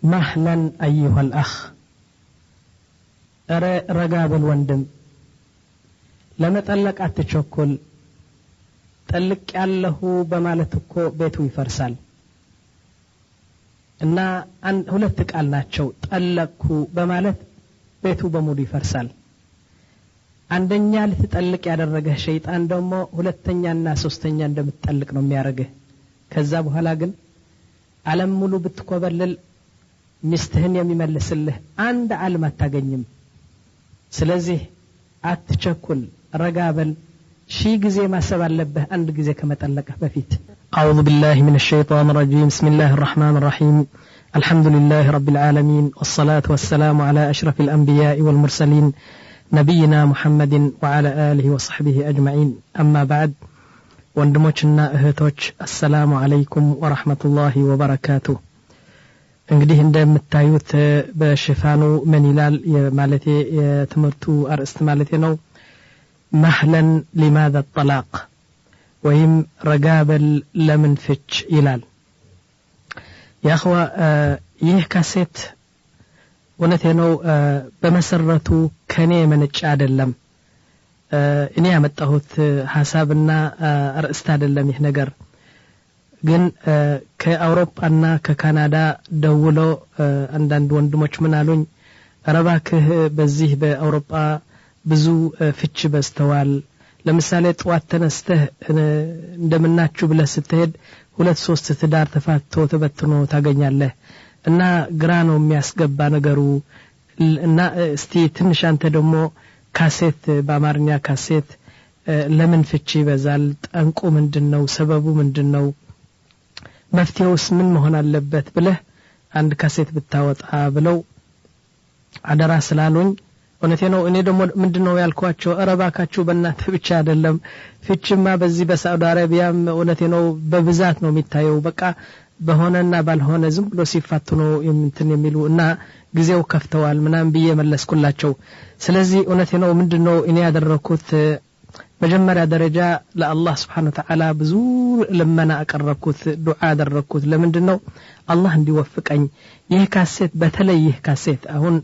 مهلا أيها الأخ رقاب الوندم لما تقلق أتشكل تقلق ያለሁ በማለት እኮ ቤቱ ይፈርሳል እና ሁለት ቃል ናቸው ጠለቅኩ በማለት ቤቱ በሙሉ ይፈርሳል አንደኛ ልትጠልቅ ያደረገህ ሸይጣን ደግሞ ሁለተኛና ሶስተኛ እንደምትጠልቅ ነው የሚያረጋህ ከዛ በኋላ ግን ዓለም ሙሉ ብትኮበልል ሚስትህን የሚመልስልህ አንድ ዓለም አታገኝም ስለዚህ አትቸኩል ረጋበል شي ጊዜ ማሰብ አለብህ አንድ ጊዜ ከመጠለቅህ በፊት أعوذ بالله من الشيطان الرجيم بسم الله الرحمن الرحيم الحمد لله رب العالمين والصلاة والسلام على أشرف الأنبياء والمرسلين نبينا محمد وعلى آله وصحبه أجمعين أما بعد ወንድሞችና እህቶች السلام عليكم ورحمة الله وبركاته እንግዲህ እንደምታዩት በሽፋኑ ምን ይላል ማለት የትምህርቱ አርዕስት ማለት ነው مهلا لماذا الطلاق ወይም ረጋበል ለምን ፍች ይላል يا اخوه ይህ ካሴት እውነቴ ነው በመሰረቱ ከኔ መንጭ አይደለም እኔ ያመጣሁት ሐሳብና አርዕስት አይደለም ይህ ነገር ግን ከአውሮፓና ከካናዳ ደውሎ አንዳንድ ወንድሞች ምን አሉኝ ረባክህ በዚህ በአውሮፓ ብዙ ፍች በስተዋል ለምሳሌ ጧት ተነስተህ እንደምናችሁ ብለህ ስትሄድ ሁለት ሶስት ትዳር ተፋቶ ተበትኖ ታገኛለህ እና ግራ ነው የሚያስገባ ነገሩ እና እስቲ ትንሽ አንተ ደግሞ ካሴት በአማርኛ ካሴት ለምን ፍች ይበዛል ጠንቁ ምንድነው ሰበቡ ምንድነው መፍትሄውስ ምን መሆን አለበት ብለህ አንድ ካሴት ብታወጣ ብለው አደራ ስላሉኝ እውነቴ ነው እኔ ደግሞ ምንድነው ያልኳቸው አረባካችሁ በእናንተ ብቻ አይደለም ፍችማ በዚህ በሳውዲ አረቢያም እውነቴ ነው በብዛት ነው የሚታየው በቃ በሆነና ባልሆነ ዝም ብሎ ሲፋቱ ነው የሚሉ እና ጊዜው ከፍተዋል ምናም ብዬ መለስኩላቸው ስለዚህ እውነቴ ነው ምንድነው እኔ ያደረኩት መጀመሪያ ደረጃ ለአላህ Subhanahu Wa Ta'ala ብዙ ለመና አቀረብኩት ዱዓ አደረኩት ለምንድነው አላህ እንዲወፍቀኝ ይህ ካሴት በተለይ ይህ ካሴት አሁን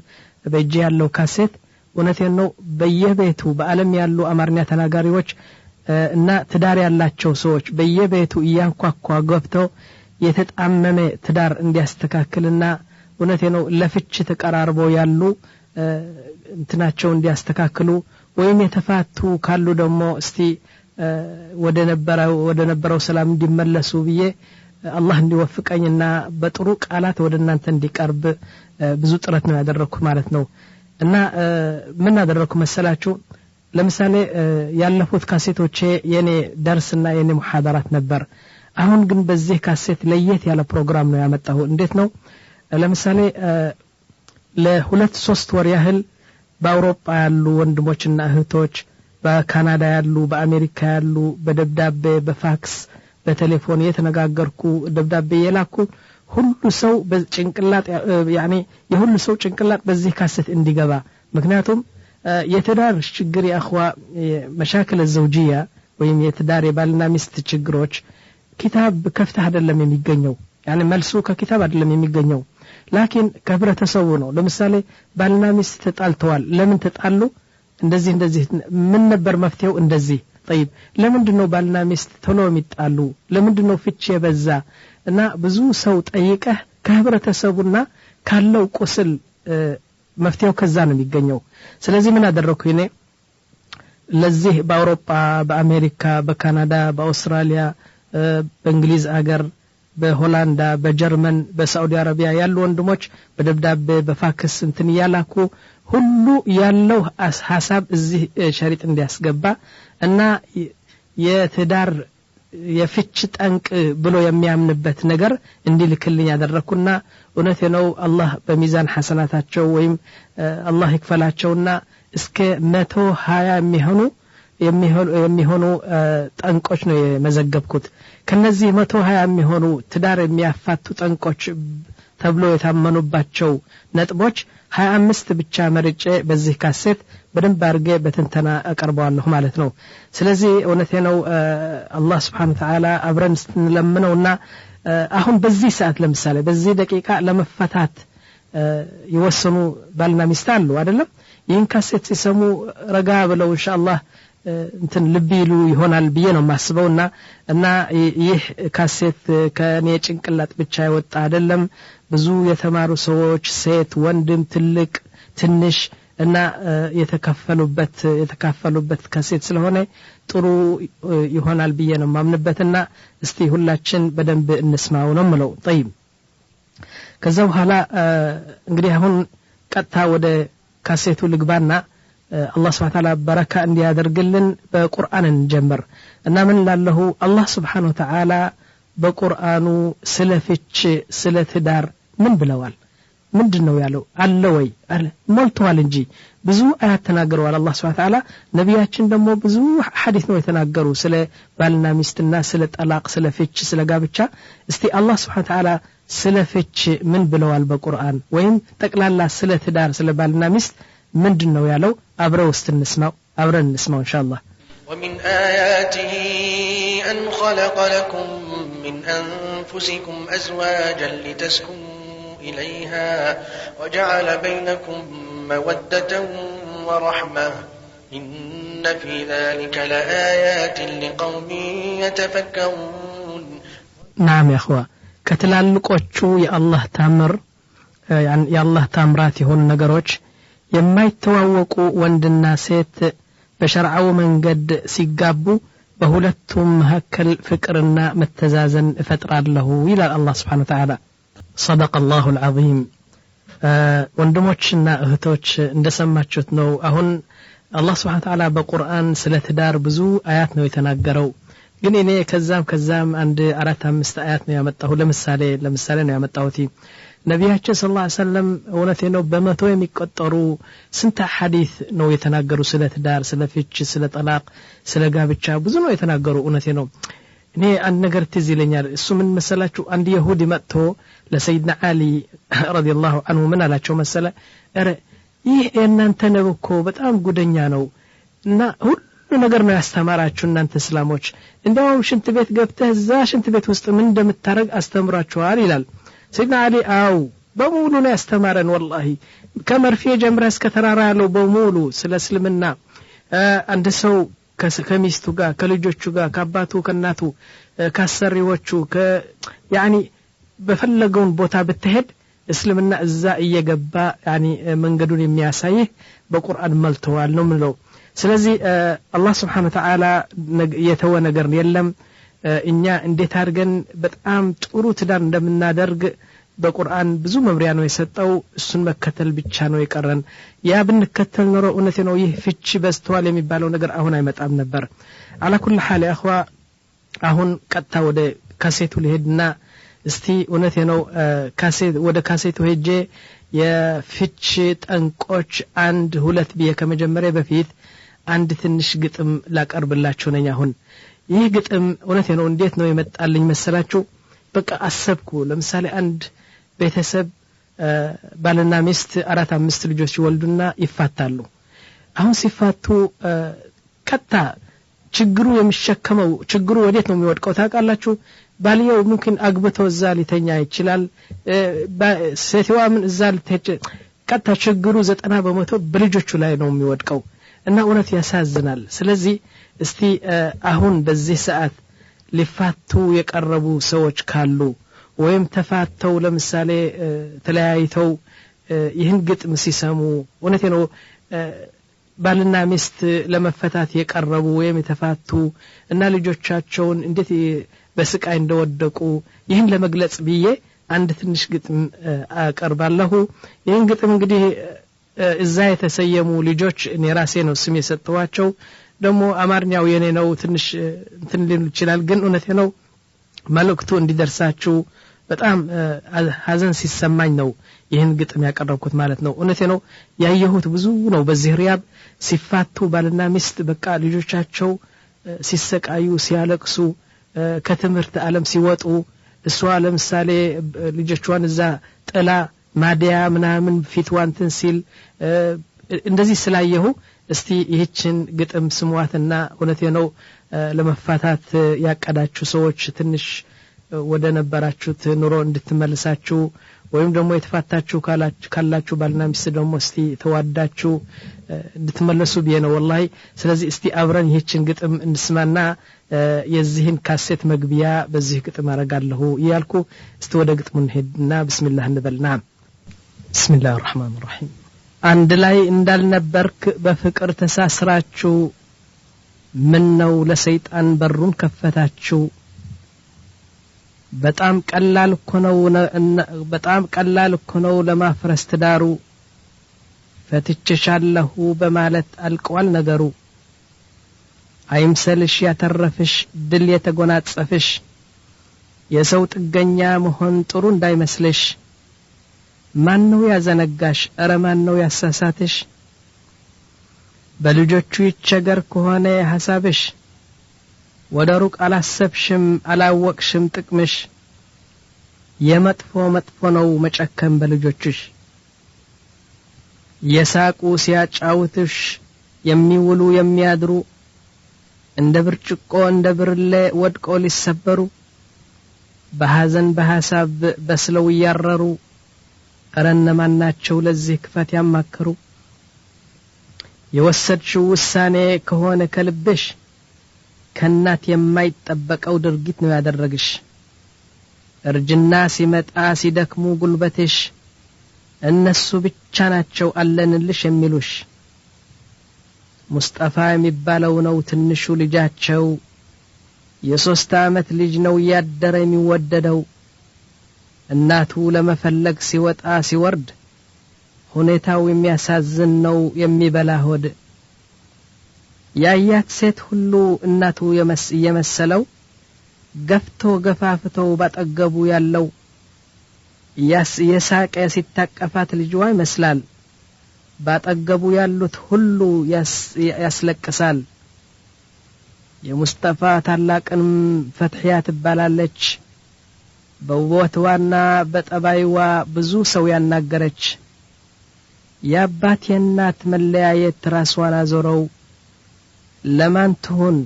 በእጄ ያለው ካሴት እውነቴ ነው በየቤቱ በአለም ያሉ አማርኛ ተናጋሪዎች እና ትዳር ያላቸው ሰዎች በየቤቱ ያንኳኳ ገብተው የተጣመመ ትዳር እንዲያስተካክልና እውነቴ ነው ለፍች ተቀራርበው ያሉ እንትናቸው እንዲያስተካክሉ ወይም የተፋቱ ካሉ ደግሞ እስቲ ወደ ነበረው ሰላም እንዲመለሱ ብዬ አላህ እንዲወፍቀኝና በጥሩ ቃላት ወደናንተ እንዲቀርብ ብዙ ጥረት ነው ያደረኩት ማለት ነው እና ምን አደረኩ መሰላችሁ ለምሳሌ ያለፉት ካሴቶቼ የኔ ደርስና የኔ ሙሐደራት ነበር አሁን ግን በዚህ ካሴት ለየት ያለ ፕሮግራም ነው ያመጣው እንዴት ነው ለምሳሌ ለሁለት ሶስት ወር ያህል በአውሮፓ ያሉ ወንድሞችና እህቶች በካናዳ ያሉ በአሜሪካ ያሉ በደብዳቤ በፋክስ በቴሌፎን የተነጋገርኩ ደብዳቤ የላኩ ሁሉ ሰው በጭንቅላት ያኒ የሁሉ ሰው ጭንቅላት በዚህ ካሴት እንዲገባ ምክንያቱም የትዳር ችግር ያخوا መሻከለ ዘውጂያ ወይም የትዳር የባልና ሚስት ችግሮች ኪታብ ከፍተህ አይደለም የሚገኘው ያኒ መልሱ ከኪታብ አይደለም የሚገኘው ላኪን ከህብረተሰቡ ነው ለምሳሌ ባልና ሚስት ተጣልተዋል ለምን ተጣሉ እንደዚህ ምን ነበር መፍትሄው እንደዚህ طيب ለምንድነው ባልና ሚስት ቶሎ የሚጣሉ ለምንድነው ፍች የበዛ እና ብዙ ሰው ጠይቀህ ከህብረተሰቡና ካለው ቁስል መፍትሄው ከዛ ነው የሚገኘው ስለዚህ ምን አደረኩ እኔ ለዚህ በአውሮፓ በአሜሪካ በካናዳ በአውስትራሊያ በእንግሊዝ አገር በሆላንዳ በጀርመን በሳዑዲ አረቢያ ያሉ ወንድሞች በደብዳቤ በፋክስ እንትን ያላኩ ሁሉ ያለው ሐሳብ እዚህ ሸሪጥ እንዲያስገባ እና የትዳር የፍች ጠንቅ ብሎ የሚያምንበት ነገር እንዲልክልኝ ያደረኩና እውነቴ ነው አላህ በሚዛን ሐሰናታቸው ወይም አላህ ይክፈላቸውና እስከ 120 የሚሆኑ ጠንቆች ነው የመዘገብኩት ከነዚህ 120 የሚሆኑ ትዳር የሚያፋቱ ጠንቆች ተብሎ የታመኑባቸው ነጥቦች 25 ብቻ መርጬ በዚህ ካሴት በደንብ አርጌ በትንተና አቀርባለሁ ማለት ነው ስለዚህ እውነቴ ነው አላህ Subhanahu Wa Ta'ala አብረን እንለምነውና አሁን በዚህ ሰዓት ለምሳሌ በዚህ ደቂቃ ለመፈታት ይወሰኑ ባልና ሚስት አሉ አይደለም ይህን ካሴት ሲሰሙ ረጋ ብለው ኢንሻአላህ እንትን ልብ ይሉ ይሆናል ብዬ ነው ማስበውና እና ይህ ካሴት ከኔ ጭንቅላት ብቻ ይወጣ አይደለም ብዙ የተማሩ ሰዎች ሴት ወንድም ትልቅ ትንሽ እና የተካፈሉበት ካሴት ስለሆነ ጥሩ ይሆናል ብዬ ነው ማምንበትና እስቲ ሁላችን በደንብ እንስማው ነው ምለው طيب ከዛ በኋላ እንግዲህ አሁን ቀጥታ ወደ ካሴቱ ልግባና አላህ Subhanahu Wa Ta'ala በረካ እንዲያደርግልን በቁርአን እንጀምር እና ምን ላለው አላህ Subhanahu Wa Ta'ala በቁርአኑ ስለ ፍች ስለ ትዳር ምን ብለዋል ምንድነው ያለው አለ ወይ አለ ሞልቷል እንጂ ብዙ አያት ተናግረዋል አላህ Subhanahu Wa Ta'ala ነብያችን ደግሞ ብዙ ሐዲስ ነው የተናገሩ ስለ ባልና ሚስትና ስለ ጠላቅ ስለ ፍች ስለ ጋብቻ እስቲ አላህ Subhanahu Wa Ta'ala ስለ ፍች ምን ብለዋል በቁርአን ወይም ጠቅላላ ስለ ትዳር ስለ ባልና ሚስት ምንድነው ያለው አብረው እንስማው ኢንሻአላህ ومن آياته أن خلق لكم من أنفسكم أزواجا لتسكنوا إليها وجعل بينكم مودة ورحمة إن في ذلك لآيات لقوم يتفكرون نعم يا أخوة كتلالقوቹ የአላህ ታምር የአላህ ታምራት የሆኑ ነገሮች የማይተዋወቁ ወንድና ሴት በሸርዓው መንገድ ሲጋቡ በሁለቱም መካከል ፍቅርና መተዛዘን እፈጥራለሁ ይላል አላህ Subhanahu Wa Ta'ala صدق الله العظيم ወንድሞችና እህቶች እንደሰማችሁት ነው አሁን አላህ Subhanahu Wa Ta'ala በቁርአን ስለ ትዳር ብዙ አያት ነው የተናገረው ግን እኔ ከዛም አንድ 4-5 አያት ነው ያመጣሁ ለምሳሌ ነው ያመጣሁት ነብያችን ሰለላሁ ዐለይሂ ወሰለም እውነቴ ነው በመቶ የሚቆጠሩ ስንት ሐዲስ ነው የተናገሩ ስለ ትዳር ስለ ፍች ስለ ጠላቅ ስለ ጋብቻ ብዙ ነው የተናገሩ እውነቴ ነው እኔ አንድ ነገር ትዝ ይለኛል እሱ ምን መሰላችሁ አንድ ይሁዲ መጥቶ ለሰይድና አሊ ረዲየላሁ ዐንሁ ምን አላቸው መሰለ ይህ እናንተ ነው እኮ በጣም ጉደኛ ነው እና ሁሉ ነገር ነው ያስተማራችሁ እናንተ እስላሞች እንደውም ሽንት ቤት ገብተህ እዛ ሽንት ቤት ውስጥ ምን እንደምታረግ አስተምራችኋል ይላል سيدنا علي በሙሉ ነው ያስተማረን والله ከመርፌ ጀምረ እስከ ተራራ ያለው በሙሉ ስለ እስልምና አንድ ሰው ከሚስቱ ጋር ከልጆቹ ጋር ከአባቱ ከናቱ ካሰሪዎቹ ያኒ በፈለገውን ቦታ ብትሄድ እስልምና እዛ እየገባ ያኒ መንገዱን የሚያሳይ በቁርአን መልተዋል ነው ምለው ስለዚህ አላህ Subhanahu Wa Ta'ala የተወ ነገር የለም እኛ እንዴት አድርገን በጣም ጥሩ ትዳር እንደምናደርግ በቁርአን ብዙ መምሪያ ነው የሰጠው እሱን መከተል ብቻ ነው የቀረን ያ ብንከተል ኖሮ እውነቴ ነው ይህ ፍቺ በስተዋል የሚባለው ነገር አሁን አይመጣም ነበር على كل حال يا اخوا አሁን ቀጥታ ወደ ካሴቱ ልሄድና እስቲ እውነቴ ነው ወደ ካሴቱ ሄጄ የፍቺ ጠንቆች 1-2 ብዬ ከመጀመሪያ በፊት አንድ ትንሽ ግጥም ላቀርብላችሁ ነኝ አሁን ይህ ግጥም እውነቴ ነው እንዴት ነው የመጣልኝ መሰላችሁ በቃ አሰብኩ ለምሳሌ አንድ ቤተሰብ ባልና ሚስት 4-5 ልጆች ይወልዱና ይፋታሉ አሁን ሲፋቱ ቀጣ ችግሩ የሚሸከመው ችግሩ ወዴት ነው የሚወድቀው ታውቃላችሁ ባልየው ممكن አግብቶ እዛ ሊተኛ ይችላል ሴትዋ ምን እዛ ልትሄድ ቀጣ ችግሩ 90% በልጆቹ ላይ ነው የሚወድቀው እና እውነት ያሳዝናል ስለዚህ እስቲ አሁን በዚህ ሰዓት ሊፋቱ የቀረቡ ሰዎች ካሉ ወይም ተፋተው ለምሳሌ ተለያይተው ይህን ግጥም ሲሰሙ እውነቴ ነው ባልና ሚስት ለመፈታት የቀረቡ ወይም የተፋቱ እና ልጆቻቸውን እንዴት በስቃይ እንደወደቁ ይህን ለመግለጽ ብዬ አንድ ትንሽ ግጥም አቀርባለሁ ይህን ግጥም እንግዲህ እዛ የተሰየሙ ልጆች እኔ ራሴ ነው ስም የሰጠዋቸው ደግሞ አማርኛው የኔ ነው ትንሽ እንትን ሊል ይችላል ግን እውነቴ ነው መልእክቱ እንዲደርሳችሁ በጣም ሀዘን ሲሰማኝ ነው ይህን ግጥም ያቀረብኩት ማለት ነው እውነቴ ነው ያየሁት ብዙ ነው በዚህ ሪያብ ሲፋቱ ባልና ሚስት በቃ ልጆቻቸው ሲሰቃዩ ሲያለቅሱ ከትምህርት ዓለም ሲወጡ እሷ ለምሳሌ ልጆቿን እዛ ጥላ ማዲያ ምናምን ፊትዋንትን ሲል እንደዚህ ስላየሁ እስቲ ይህችን ግጥም ስሟትና እውነቴ ነው ለመፋታት ያቀዳችሁ ሰዎች ትንሽ ወደ ነበራችሁት ኑሮ እንድትመለሳችሁ ወይም ደግሞ የተፋታችሁ ካላችሁ ባልና ሚስት ደግሞ እስቲ ተዋዳችሁ እንድትመለሱ ቢየነው والله ስለዚህ እስቲ አብረን ይህችን ግጥም እንስማና የዚህን ካሴት መግቢያ በዚህ ግጥም አረጋለሁ ይያልኩ እስቲ ወደ ግጥሙ እንሄድና ቢስሚላህ እንበልና ቢስሚላህ الرحمن الرحيم አንድ ላይ እንዳልነበርክ በፍቅር ተሳስራችሁ ምን ነው ለሰይጣን በሩን ከፈታችሁ በጣም ቀላል እኮ ነው ለማፍረስ ትዳሩ ፈትችሻለሁ በማለት አልቀዋል ነገሩ አይምሰልሽ ያተረፍሽ ድል የተጎናጸፍሽ የሰው ጥገኛ መሆን ጥሩ እንዳይመስልሽ ማን ነው ያዘነጋሽ አረ ማን ነው ያሳሳትሽ በልጆቹ ይቸገር ከሆነ ሐሳብሽ ወደ ሩቅ አላሰብሽም አላወቅሽም ጥቅምሽ የመጥፎ ነው መጨከም በልጆችሽ የሳቁ ሲያጫውትሽ የሚውሉ የሚያድሩ እንደ ብርጭቆ እንደ ብርሌ ወድቆ ሊሰበሩ በሐዘን በሐሳብ በስለው ያረሩ አረነማናቸው ለዚህ ክፋት ያማከሩ የወሰድሽው ውሳኔ ከሆነ ከልብሽ ከናት የማይጠበቀው ድርጊት ነው ያደረግሽ እርጅና ሲመጣ ሲደክሙ ጉልበትሽ እነሱ ብቻ ናቸው አለንልሽ የሚሉሽ ሙስጠፋ የሚባለው ነው ትንሹ ልጃቸው የ3 አመት ልጅ ነው ያደረ የሚወደደው እናቱ ለመፈለግ ሲወጣ ሲወርድ ሁኔታው የሚያሳዝን ነው የሚበላ ሆድ ያያት ሴት ሁሉ እናቱ የመሰለው ገፍቶ ገፋፍተው ባጠገቡ ያለው የሳቀ ሲታቀፋት ልጅዋ ይመስላል ባጠገቡ ያሉት ሁሉ ያስለቅሳል የሙስጠፋ ታላቅን ፈትሂያ ትባላለች በውበቷና በጠባይዋ ብዙ ሰው ያናገረች ያባት የናት መለያየት ራስዋን አዞረው ለማን ትሆን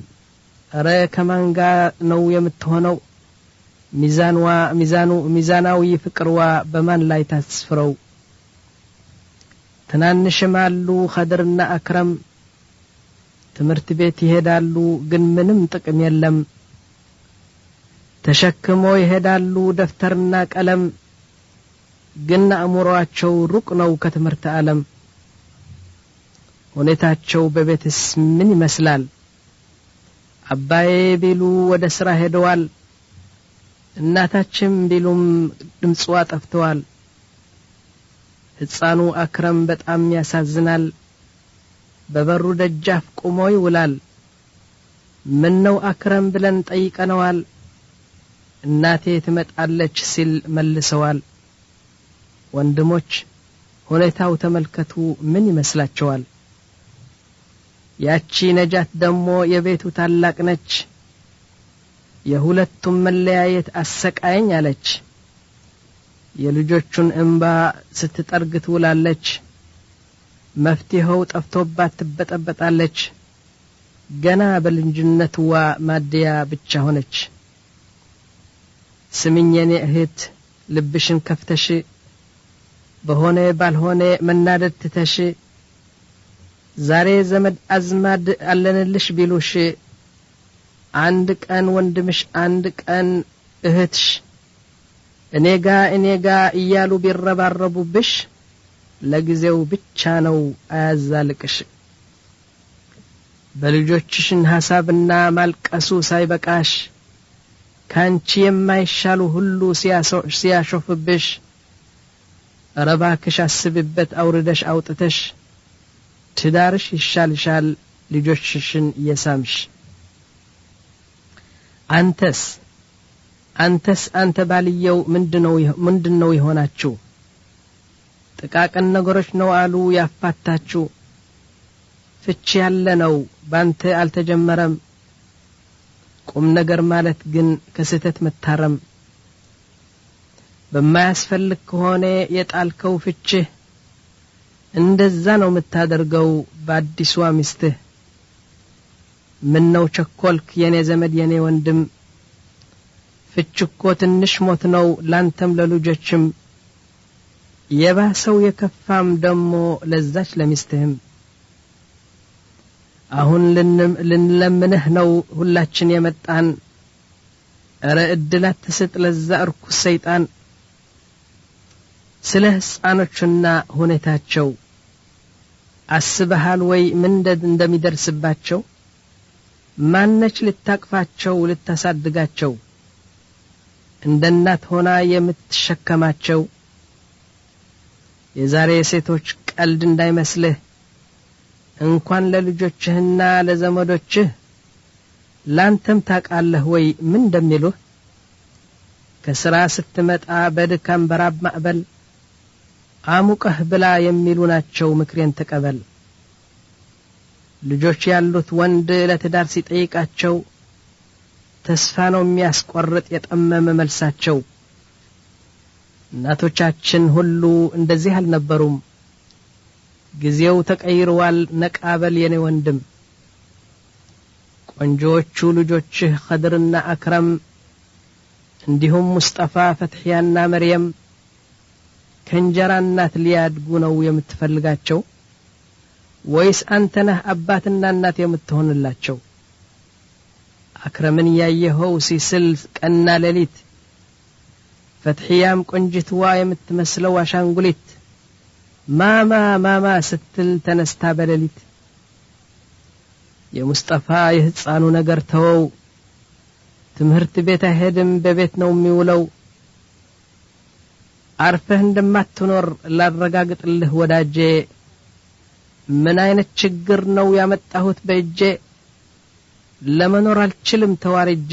አረ ከማን ጋር ነው የምትሆነው ሚዛናዊ ፍቅርዋ በማን ላይ ታስፍረው ትናንሽም አሉ ኸድርና አክረም ትምህርት ቤት ይሄዳሉ ግን ምንም ጥቅም የለም ተሸክሞ ይሄዳሉ ደፍተርና ቀለም ግን አእምሮአቸው ሩቅ ነው ከትምህርት ዓለም ሁኔታቸው በቤትስ ምን ይመስላል አባዬ ቢሉ ወደ ስራ ሄደዋል እናታችን ቢሉም ድምጽዋ ጠፍተዋል ህፃኑ አክረም በጣም ያሳዝናል በበሩ ደጃፍ ቆሞ ይውላል ምን ነው አክረም ብለን ጠይቀነዋል እናቴ ትመጣለች ሲል መልሰዋል ወንድሞች ሁኔታው ተመልከቱ ምን ይመስላችኋል ያቺ ነጃት ደሞ የቤቱ ታላቅ ነች የሁለቱም መለያየት አሰቃየኝ አለች የልጆቹን እንባ ስትጠርግ ትውላለች መፍትሄው ጠፍቶባት ትበጠበጣለች ገና በልጅነትዋ ማዲያ ብቻ ሆነች ስምኝኔ እህት ልብሽን ከፍተሽ በሆነ ባልሆነ መናደድ ትተሽ ዛሬ ዘመድ አዝማድ አለንልሽ ቢሉሽ አንድ ቀን ወንድምሽ አንድ ቀን እህትሽ እኔጋ እያሉ ቢረባረቡብሽ ለጊዜው ብቻ ነው አያዛልቅሽ በልጆችሽን ሐሳብና ማልቀሱ ሳይበቃሽ ካንቺ የማይሻሉ ሁሉ ሲያሾፍብሽ ረባክሽ አስብበት አውርደሽ አውጥተሽ ትዳርሽ ይሻልሻል ልጆችሽን የሳምሽ አንተ ባልየው ምንድነው ይሆናችሁ ጥቃቅን ነገሮች ነው አሉ ያፋታችሁ ፍቺ ያለ ነው ባንተ አልተጀመረም ቁም ነገር ማለት ግን ከስተት መታረም በማያስፈልግ ከሆነ የጣልከው ፍቺህ እንደዛ ነው የምታደርገው በአዲሷ ሚስትህ ምን ነው ቸኮልክ የኔ ዘመድ የኔ ወንድም ፍችኮ ትንሽ ሞት ነው ላንተም ለልጆችም የባሰው የከፋም ደሞ ለዛች ለሚስትህም አሁን ልንለምንህ ነው ሁላችን የመጣን እረ እድላት ተሰጥ ለዛ እርኩስ ሰይጣን ስለ ሕፃኖችና ሁኔታቸው አስበሃል ወይ ምን እንደሚደርስባቸው ማነች ልታቅፋቸው ልታሳድጋቸው እንደናት ሆና የምትሸከማቸው የዛሬ ሴቶች ቀልድ እንዳይመስልህ እንኳን ለልጆችህና ለዘመዶችህ ላንተም ታቃለህ ወይ ምን እንደሚሉህ ከሥራ ስትመጣ በድካም በራብ ማዕበል አሙቀህ ብላ የሚሉ ናቸው ምክሬን ተቀበል ልጆች ያሉት ወንድ ለትዳር ሲጠይቃቸው ተስፋ ነው የሚያስቆርጥ የጠመመ መልሳቸው እናቶቻችን ሁሉ እንደዚህ አልነበሩም ጊዜው ተቀይሯል ነቃበል የኔ ወንድም ቆንጆቹ ልጆችህ ኸድርና አክረም እንዲሁም ሙስጠፋ ፈትሕያና መርየም ከንጀራ እናት ሊያድጉ ነው የምትፈልጋቸው ወይስ አንተ ነህ አባትና እናት የምትሆንላቸው አክረምን ያየኸው ሲስል ቀና ሌሊት ፈትሕያም ቆንጅትዋ የምትመስለው አሻንጉሊት ማማ ስትል ተነስታ በሌሊት የሙስጠፋ የሕፃኑ ነገር ተወው ትምህርት ቤት አይሄድም በቤት ነው የሚውለው አርፈህ እንደማትኖር ላረጋግጥልህ ወዳጄ ምን አይነት ችግር ነው ያመጣሁት በእጄ ለመኖር አልችልም ተዋርጄ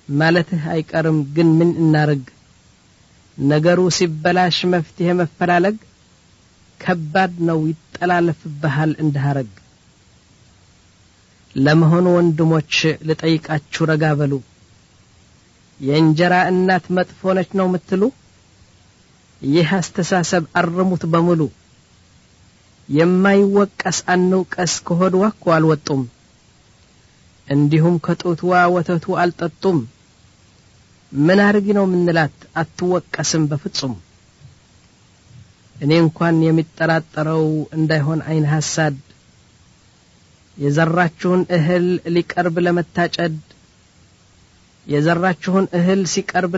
ማለትህ አይቀርም ግን ምን እናርግ ነገሩ ሲበላሽ መፍትሄ መፈላለግ ከባድ ነው ይጠላለፍብሃል እንደሃረግ ለመሆኑ ወንድሞች ልጠይቃችሁ ረጋ በሉ የእንጀራ እናት መጥፎ ነች ነው የምትሉ ይህ አስተሳሰብ አርሙት በሙሉ የማይወቀስ አንውቀስ ከሆድዋ እኮ አልወጡም እንዲሁም ከጡትዋ ወተቱ አልጠጡም ምን አርጊ ነው ምንላት አትወቀስም በፍጹም እኔ እንኳን የሚጠራጠረው እንዳይሆን አይን ሐሳድ የዘራችሁን እህል ሊቀርብ ለመታጨድ የዘራችሁን እህል ሲቀርብ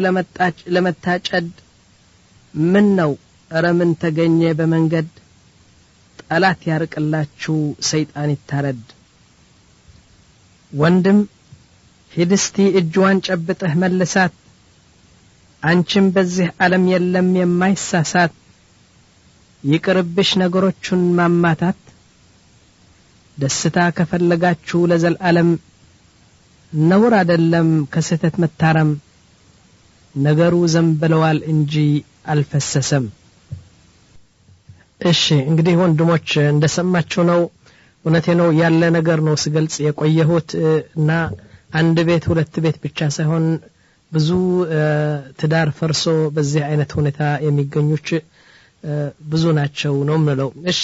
ለመታጨድ ምን ነው ኧረ ምን ተገኘ በመንገድ ጠላት ያርቅላችሁ ሰይጣን ይታረድ ወንድም ሂድስቲ እጅዋን ጨብጠህ መልሳት አንቺም በዚህ ዓለም የለም የማይሳሳት ይቅርብሽ ነገሮቹን ማማታት ደስታ ከፈለጋችሁ ለዘላለም ነውር አይደለም ከስተት መታረም ነገሩ ዘንበለዋል እንጂ አልፈሰሰም እሺ እንግዲህ ወንድሞች እንደሰማችሁ ነው እውነቴ ነው ያለ ነገር ነው ስገልጽ የቆየሁት እና አንድ ቤት ሁለት ቤት ብቻ ሳይሆን ብዙ ትዳር ፈርሶ በዚህ አይነት ሁኔታ የሚገኙች ብዙ ናቸው ነው ምንለው እሺ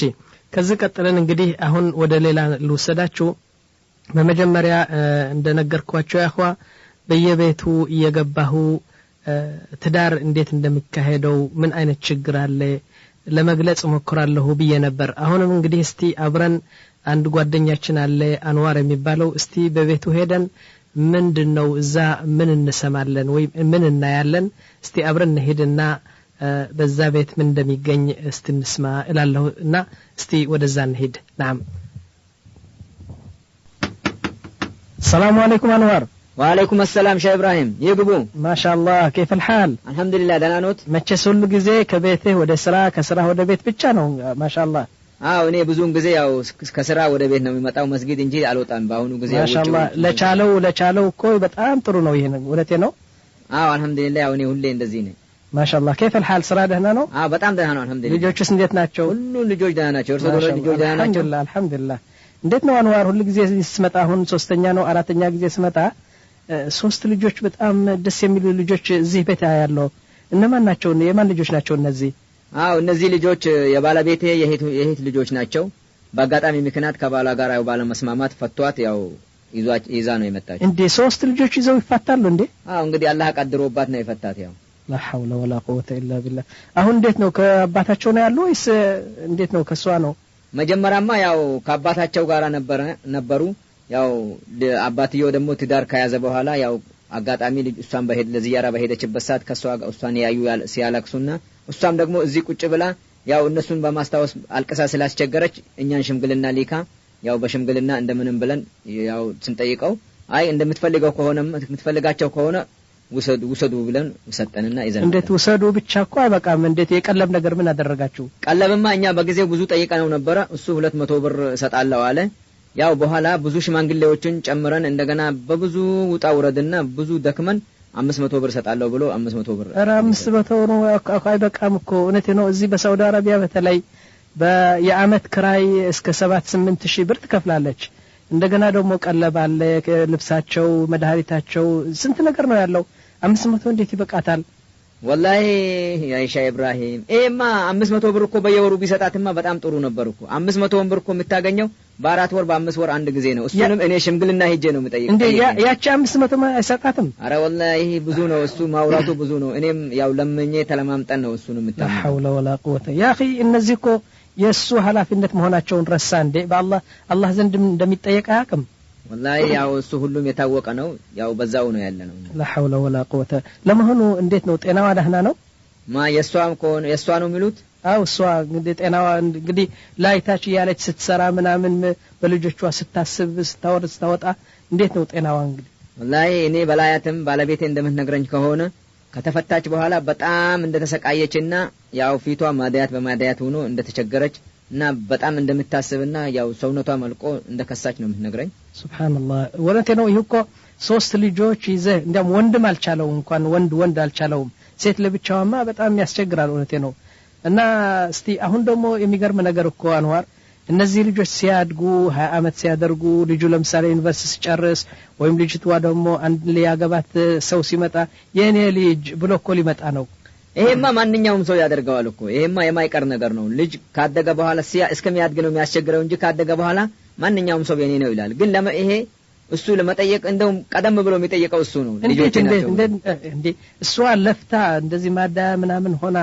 ከዚህ ቀጥለን እንግዲህ አሁን ወደ ሌላ ልወሰዳችሁ በመጀመሪያ እንደነገርኳችሁ ያخوا በየቤቱ እየገባሁ ትዳር እንዴት እንደሚካሄደው ምን አይነት ችግር አለ ለመግለጽ ሞክራለሁ ብዬ ነበር አሁንም እንግዲህ እስቲ አብረን አንድ ጓደኛችን አለ አንዋር የሚባለው እስቲ በቤቱ ሄደን ምንድነው እዛ ምን እንሰማለን ወይ ምን እናያለን እስቲ አብረን ሄድና በዛ ቤት ምን እንደሚገኝ እስቲ እንስማ እላለሁ እና እስቲ ወደዛ እንሄድ نعم السلام عليكم انوار وعليكم السلام شيخ ابراهيم يغبو ما شاء الله كيف الحال الحمد لله ደህና ኖት መቼስ ሁሉ ጊዜ ከቤትህ ወደ ስራ ከስራ ወደ ቤት ብቻ ነው ما شاء الله አዎ እኔ ብዙውን ጊዜ ያው ከስራ ወደ ቤት ነው የሚመጣው መስጊድ እንጂ አልወጣም ባሁኑ ጊዜ ما شاء الله ለቻለው እኮ በጣም ጥሩ ነው ይሄን ወለቴ ነው አዎ አልহামዱሊላህ ያው እኔ ሁሌ እንደዚህ ነኝ ما شاء الله كيف الحال ስራ ደህና ነው አዎ በጣም ደህና ነው አልহামዱሊላህ ልጆችስ እንዴት ናቸው ሁሉ ልጆች ደህና ናቸው እርሶ ልጆች ደህና ናቸው አልহামዱሊላህ እንዴት ነው አንዋር ሁሉ ጊዜ ስመጣ አሁን ሶስተኛ ነው አራተኛ ጊዜ ስመጣ ሶስት ልጆች በጣም ደስ የሚሉ ልጆች እዚህ ቤት ያለው እነማን ናቸው የማን ልጆች ናቸው እነዚህ አዎ እነዚህ ልጆች የባለቤቴ የሄት ልጆች ናቸው በአጋጣሚ ምክንያት ከባላ ጋር ያው ባለ መስማማት ፈቷት ያው ይዛ ነው የመጣች እንዴ 3 ልጆች ይዘው ይፋታሉ እንዴ እንግዲህ አላህ ቀድሮባት ነው የፈታት ያው لا حول ولا قوه الا بالله አሁን እንዴት ነው ከአባታቸው ነው ያለው ወይስ እንዴት ነው ከሷ ነው መጀመሪያማ ያው ከአባታቸው ጋር ነበሩ ያው አባትየው ደግሞ ትዳር ከያዘ በኋላ ያው አጋጣሚ እሷን በሄድ ለዚያራ በሄደችበት ሰዓት እሷን ያዩ ሲያለቅሱና እሷም ደግሞ እዚህ ቁጭ ብላ ያው እነሱን በማስታወስ አልቀሳ ስላስቸገረች እኛን ሽምግልና ሊካ ያው በሽምግልና እንደምንም ብለን ያው ስንጠይቀው አይ እንደምትፈልገው ከሆነ የምትፈልጋቸው ከሆነ ውሰዱ ብለን ሰጠንና ይዘን እንዴት ውሰዱ ብቻ እኮ አይበቃም እንዴት የቀለብ ነገር ምን አደረጋችሁ ቀለብማ እኛ በጊዜው ብዙ ጠይቀነው ነበር እሱ 200 ብር ሰጣለው አለ ያው በኋላ ብዙ ሽማግሌዎችን ጨምረን እንደገና በብዙ ውጣ ውረድና ብዙ ደክመን 500 ብር ሰጣለው ብሎ 500 ብር አረ 500 ነው አይበቃም እኮ እነቴ ነው እዚህ በሳውዲ አረቢያ በተለይ በየአመት ክራይ እስከ 7-8 ሺህ ብር ትከፍላለች እንደገና ደግሞ ቀለብ አለ ልብሳቸው መድኃኒታቸው ስንት ነገር ነው ያለው 500 እንዴት ይበቃታል والله يا ኢሻ ኢብራሂም ኤማ 500 ብር እኮ በየወሩ ቢሰጣትማ በጣም ጥሩ ነበር እኮ 500 ብር እኮ የምታገኘው በ4 ወር በ5 ወር አንድ ጊዜ ነው እሱንም እኔ ሽምግልና ሄጄ ነው የምጠይቀው እንዴ ያቺ 500 አይሰጣትም አረ والله ብዙ ነው እሱ ማውራቱ ብዙ ነው እኔም ያው ለምኜ ተለማምጠን ነው እሱንም لا حول ولا قوه يا اخي እነዚህ እኮ የሱ ኃላፊነት መሆናቸውን ረሳ እንዴ በአላህ ዘንድ እንደሚጠየቅ አያውቅም والله ያው እሱ ሁሉም የታወቀ ነው ያው በዛው ነው ያለነው لا حول ولا قوه ለመሆኑ እንዴት ነው ጤናዋ ደህና ነው የሷ ነው የሚሉት አው እሷ እንግዲህ ጤናዋ እንግዲህ ላይታች ያለች ስትሰራ ምናምን በልጆቿ ስታስብ ስታወጣ እንዴት ነው ጤናዋ እንግዲህ والله እኔ በላያትም ባለቤቴ እንደምትነግረኝ ከሆነ ከተፈታች በኋላ በጣም እንደተሰቃየችና ያው ፊቷ ማዳያት በማዳያት ሆኖ እንደተቸገረች እና በጣም እንደምታስብና ያው ሰውነቷ መልቆ እንደከሳች ነው የምትነግረኝ ሱብሃንአላህ ወለቴ ነው ይሁኮ 3 ልጆች ይዘ እንደም ወንድም አልቻለው እንኳን ወንድ አልቻለውም ሴት ለብቻዋማ በጣም ያስቸግራል ወለቴ ነው እና እስቲ አሁን ደግሞ የሚገርም ነገር እኮ አንዋር እነዚህ ልጆች ሲያድጉ 20 አመት ሲያደርጉ ልጁ ለምሳሌ ዩኒቨርሲቲ ሲጨርስ ወይም ልጅቷ ደግሞ አንድ ሊያገባት ሰው ሲመጣ የኔ ልጅ ብሎ እኮ ሊመጣ ነው ይሄማ ማንኛውም ሰው ያደርጋል እኮ ይሄማ የማይቀር ነገር ነው ልጅ ካደገ በኋላ እስከሚያድግ ነው የሚያስቸግረው እንጂ ካደገ በኋላ ማንኛውም ሰው የኔ ነው ይላል ግን ይሄ እሱ ለመጠየቅ እንደውም ቀደም ብሎ የሚጠየቀው እሱ ነው ልጆች ናቸው እንዴ እሷ ለፍታ እንደዚህ ማዳ ምናምን ሆና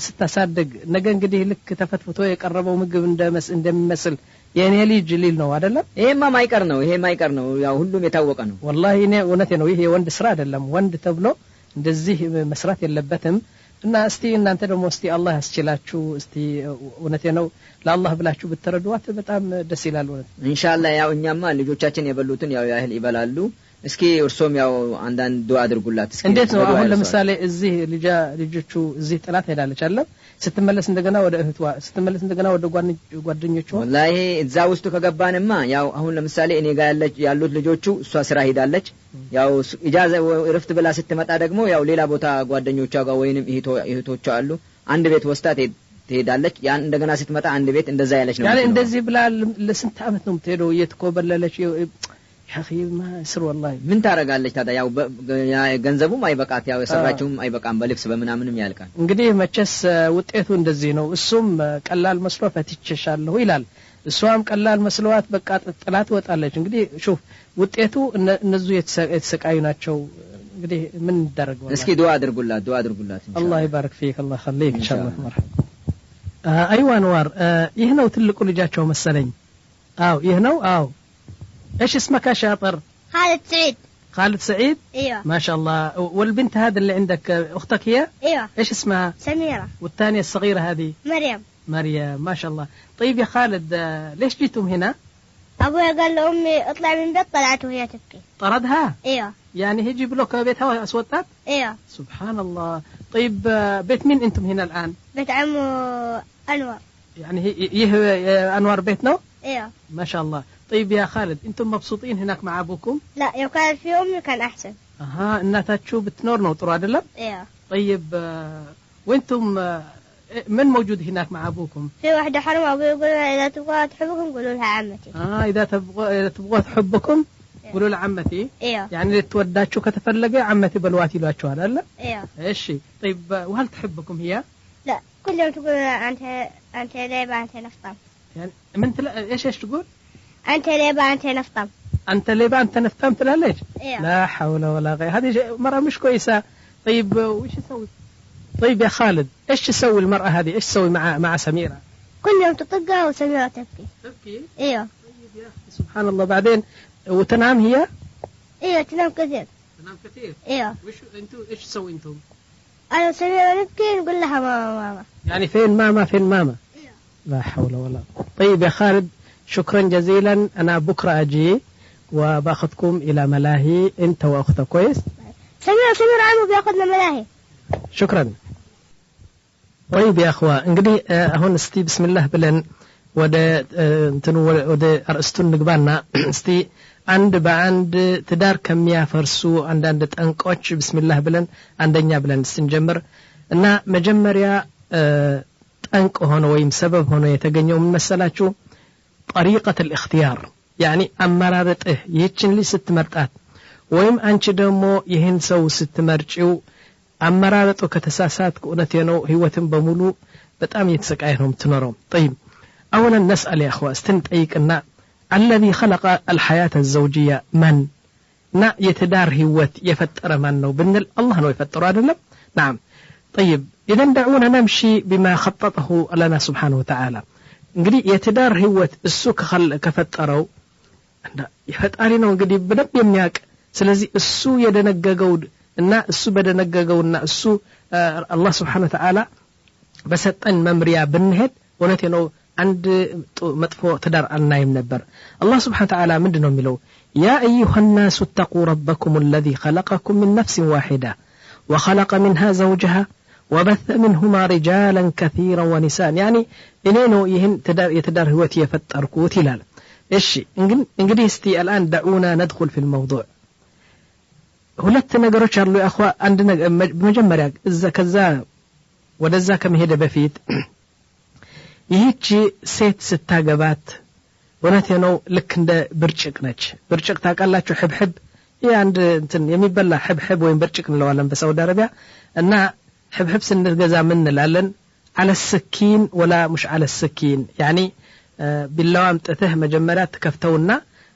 ስታሳድግ ነገ እንግዲህ ልክ ተፈትፍቶ የቀረበው ምግብ እንደሚመስል የኔ ልጅ ሊል ነው አይደለም ይሄማ ማይቀር ነው ያው ሁሉም የታወቀ ነው والله እኔ እውነቴ ነው ይሄ ወንድ ስራ አይደለም ወንድ ተብሎ እንደዚህ መስራት የለበትም እና እስቲ እናንተ ደግሞ እስቲ አላህ ያስችላችሁ እስቲ እውነቴ ነው ለአላህ ብላችሁ ብትረዱት በጣም ደስ ይላል ወንድ ኢንሻአላህ ያው እኛማ ልጆቻችን የበሉትን ያው ያህል ይበላሉ እስኪ እርሶም ያው አንዳንድ ዱአ አድርጉላት እስኪ እንዴት ነው አሁን ለምሳሌ እዚህ ልጆቹ እዚህ ጥላት ሄዳለች አይደል ስትመለስ እንደገና ወደ እህቷ ስትመለስ እንደገና ወደ ጓደኞቿ والله እዛ ውስጥ ከገባንማ ያው አሁን ለምሳሌ እኔ ጋር ያሉት ልጆቹ እሷ ስራ ሄዳለች ያው ኢጃዛ እረፍት ብላ ስትመጣ ደግሞ ያው ሌላ ቦታ ጓደኞቿ ጋር ወይንም እህቶቿ አሉ አንድ ቤት ወስታ ትሄዳለች ያን እንደገና ስትመጣ አንድ ቤት እንደዛ ያለች ነው ያለ እንደዚህ ብላ ለስንት አመት ነው የምትሄደው እየተኮበለለች ያኺ ማስር والله ምን ታረጋለች ታዲያ ያው ገንዘቡም አይበቃት ያው የሰራችውም አይበቃም በልብስ በመናምንም ያልቃል እንግዲህ መቸስ ውጤቱ እንደዚህ ነው እሱም ቀላል መስሎ ፈትቼሻለሁ ይላል እሷም ቀላል መስሏት በቃ ጥላት ወጣለች እንግዲህ ሹፍ ውጤቱ እነዚህ የተሰቃዩ ናቸው እንግዲህ ምን ይደረጋል እስኪ ዱአ አድርጉላት አላህ ይባርክ ፊክ አላህ ይخليك ኢንሻአላህ መርሐባ አይዋ አንዋር ይህ ነው ትልቁ ልጃቸው መሰለኝ አው ይህ ነው አው ايش اسمك يا شاطر خالد سعيد ايوه ما شاء الله والبنت هذا اللي عندك اختك هي ايوه ايش اسمها سميرة والثانيه الصغيره هذه مريم ما شاء الله طيب يا خالد ليش جيتم هنا ابويا قال لامي اطلع من البيت طلعت وهي تبكي طردها ايوه يعني هيجي بلوك بيتها اسودت ايوه سبحان الله طيب بيت مين انتم هنا الان بيت عمو انور يعني هي انور بيتنا ايوه ما شاء الله طيب يا خالد انتم مبسوطين هناك مع ابوكم لا لو كان في امي كان احسن እናታችሁ بتنور ነው ጥሩ አይደለም ايوه طيب وانتم من موجود هناك مع ابوكم في واحده حرمه ابوي يقول اذا تبغوا تحبكم قولوا لها عمتي اذا تبغوا تحبكم قولوا لعمتي ايوه يعني توداችሁ ከተፈለገ عمتي بلوات ይሏቸዋል አይደል ايوه እሺ طيب وهل تحبكم هي لا كل يوم تقول انت ليه انت نفطم يعني من ايش تقول انت ليه انت نفطم أنت ليبا أنت نفهم تلالج إيه. لا حول ولا قوة هذه مرة مش كويسة طيب وش يسوي طيب يا خالد إيش تسوي المرأة هذه إيش تسوي مع سميرة كل يوم تطقها وسميرة تبكي. تبكي ايوه. طيب يا أخي سبحان الله بعدين وتنام هي ايوه تنام كثير. تنام كثير ايوه. وش انتوا ايش تسوي انتم انا وسميرة نبكي نقول لها ماما ماما. يعني فين ماما ايوه. لا حول ولا قوة طيب يا خالد شكرا جزيلا أنا بكرة أجي وباخذكم إلى ملاهي أنت وأختك كويس سميرة عمو بياخذنا ملاهي. شكرا طيب يا أخوة እንግዲህ አሁን እስቲ ብስሚላህ ብለን ወደ እንትኑ ወደ አርእስቱን ንግባና እስቲ አንድ በአንድ ትዳር ከሚያፈርሱ አንዳንድ ጠንቆች ብስሚላህ ብለን አንደኛ ብለን ስንጀምር እና መጀመሪያ ጠንቅ ሆኖ ወይም ሰበብ ሆኖ የተገኘው ምን መሰላችሁ طريقة الاختيار يعني አመራረጥህ ይህችን ልጅ ስትመርጣት ወይም አንቺ ደግሞ ይህን ሰው ስትመርጪው አመራረጡ ከተሳሳት እውነት ነው ህይወትን በሙሉ በጣም የተሰቃየ ነው የምትኖረው طيب اولا نسال يا اخوه استنطيقنا الذي خلق الحياه الزوجيه من نا يتدار ህይወት የፈጠረ ማን ነው ብንል አላህ ነው የፈጠረው አይደለም نعم طيب اذا دعونا نمشي بما خططه لنا سبحانه وتعالى እንግዲህ የትዳር ህይወት እሱ ከፈጠረው የፈጣሪ ነው እንግዲህ በደንብ የሚያውቅ ስለዚህ እሱ የደነገገው እና እሱ በደነገገውና እሱ አላህ Subhanahu Wa Ta'ala በሰጠን መምሪያ ብንሄድ እውነቴ ነው አንድ መጥፎ ትዳር አናይም ነበር አላህ Subhanahu Wa Ta'ala ምንድነው የሚለው يا أيها الناس اتقوا ربكم الذي خلقكم من نفس واحدة وخلق منها زوجها وبث منهما رجالا كثيرا ونساء يعني إنه يهن يتدار هوتي يفتركوت هلال إيش እንግዲህ እስቲ الآن دعونا ندخل في الموضوع ሁለት ነገሮች አሉ አخوا አንድ ነገር በመጀመሪያ ከዛ ወደዛ ከመሄደ በፊት ይህች ሴት ስታገባት ወነቴ ነው ልክ እንደ ብርጭቅ ነች ብርጭቅ ታውቃላችሁ ህብህብ አንድ እንትን የሚበላ ህብህብ ወይም ብርጭቅ እንለዋለን በሳውዲ አረቢያ እና ህብህብ ስንገዛ ምን እንላለን على السكين ولا مش على السكين يعني بالله አምጥተህ መጀመሪያ ትከፍተውና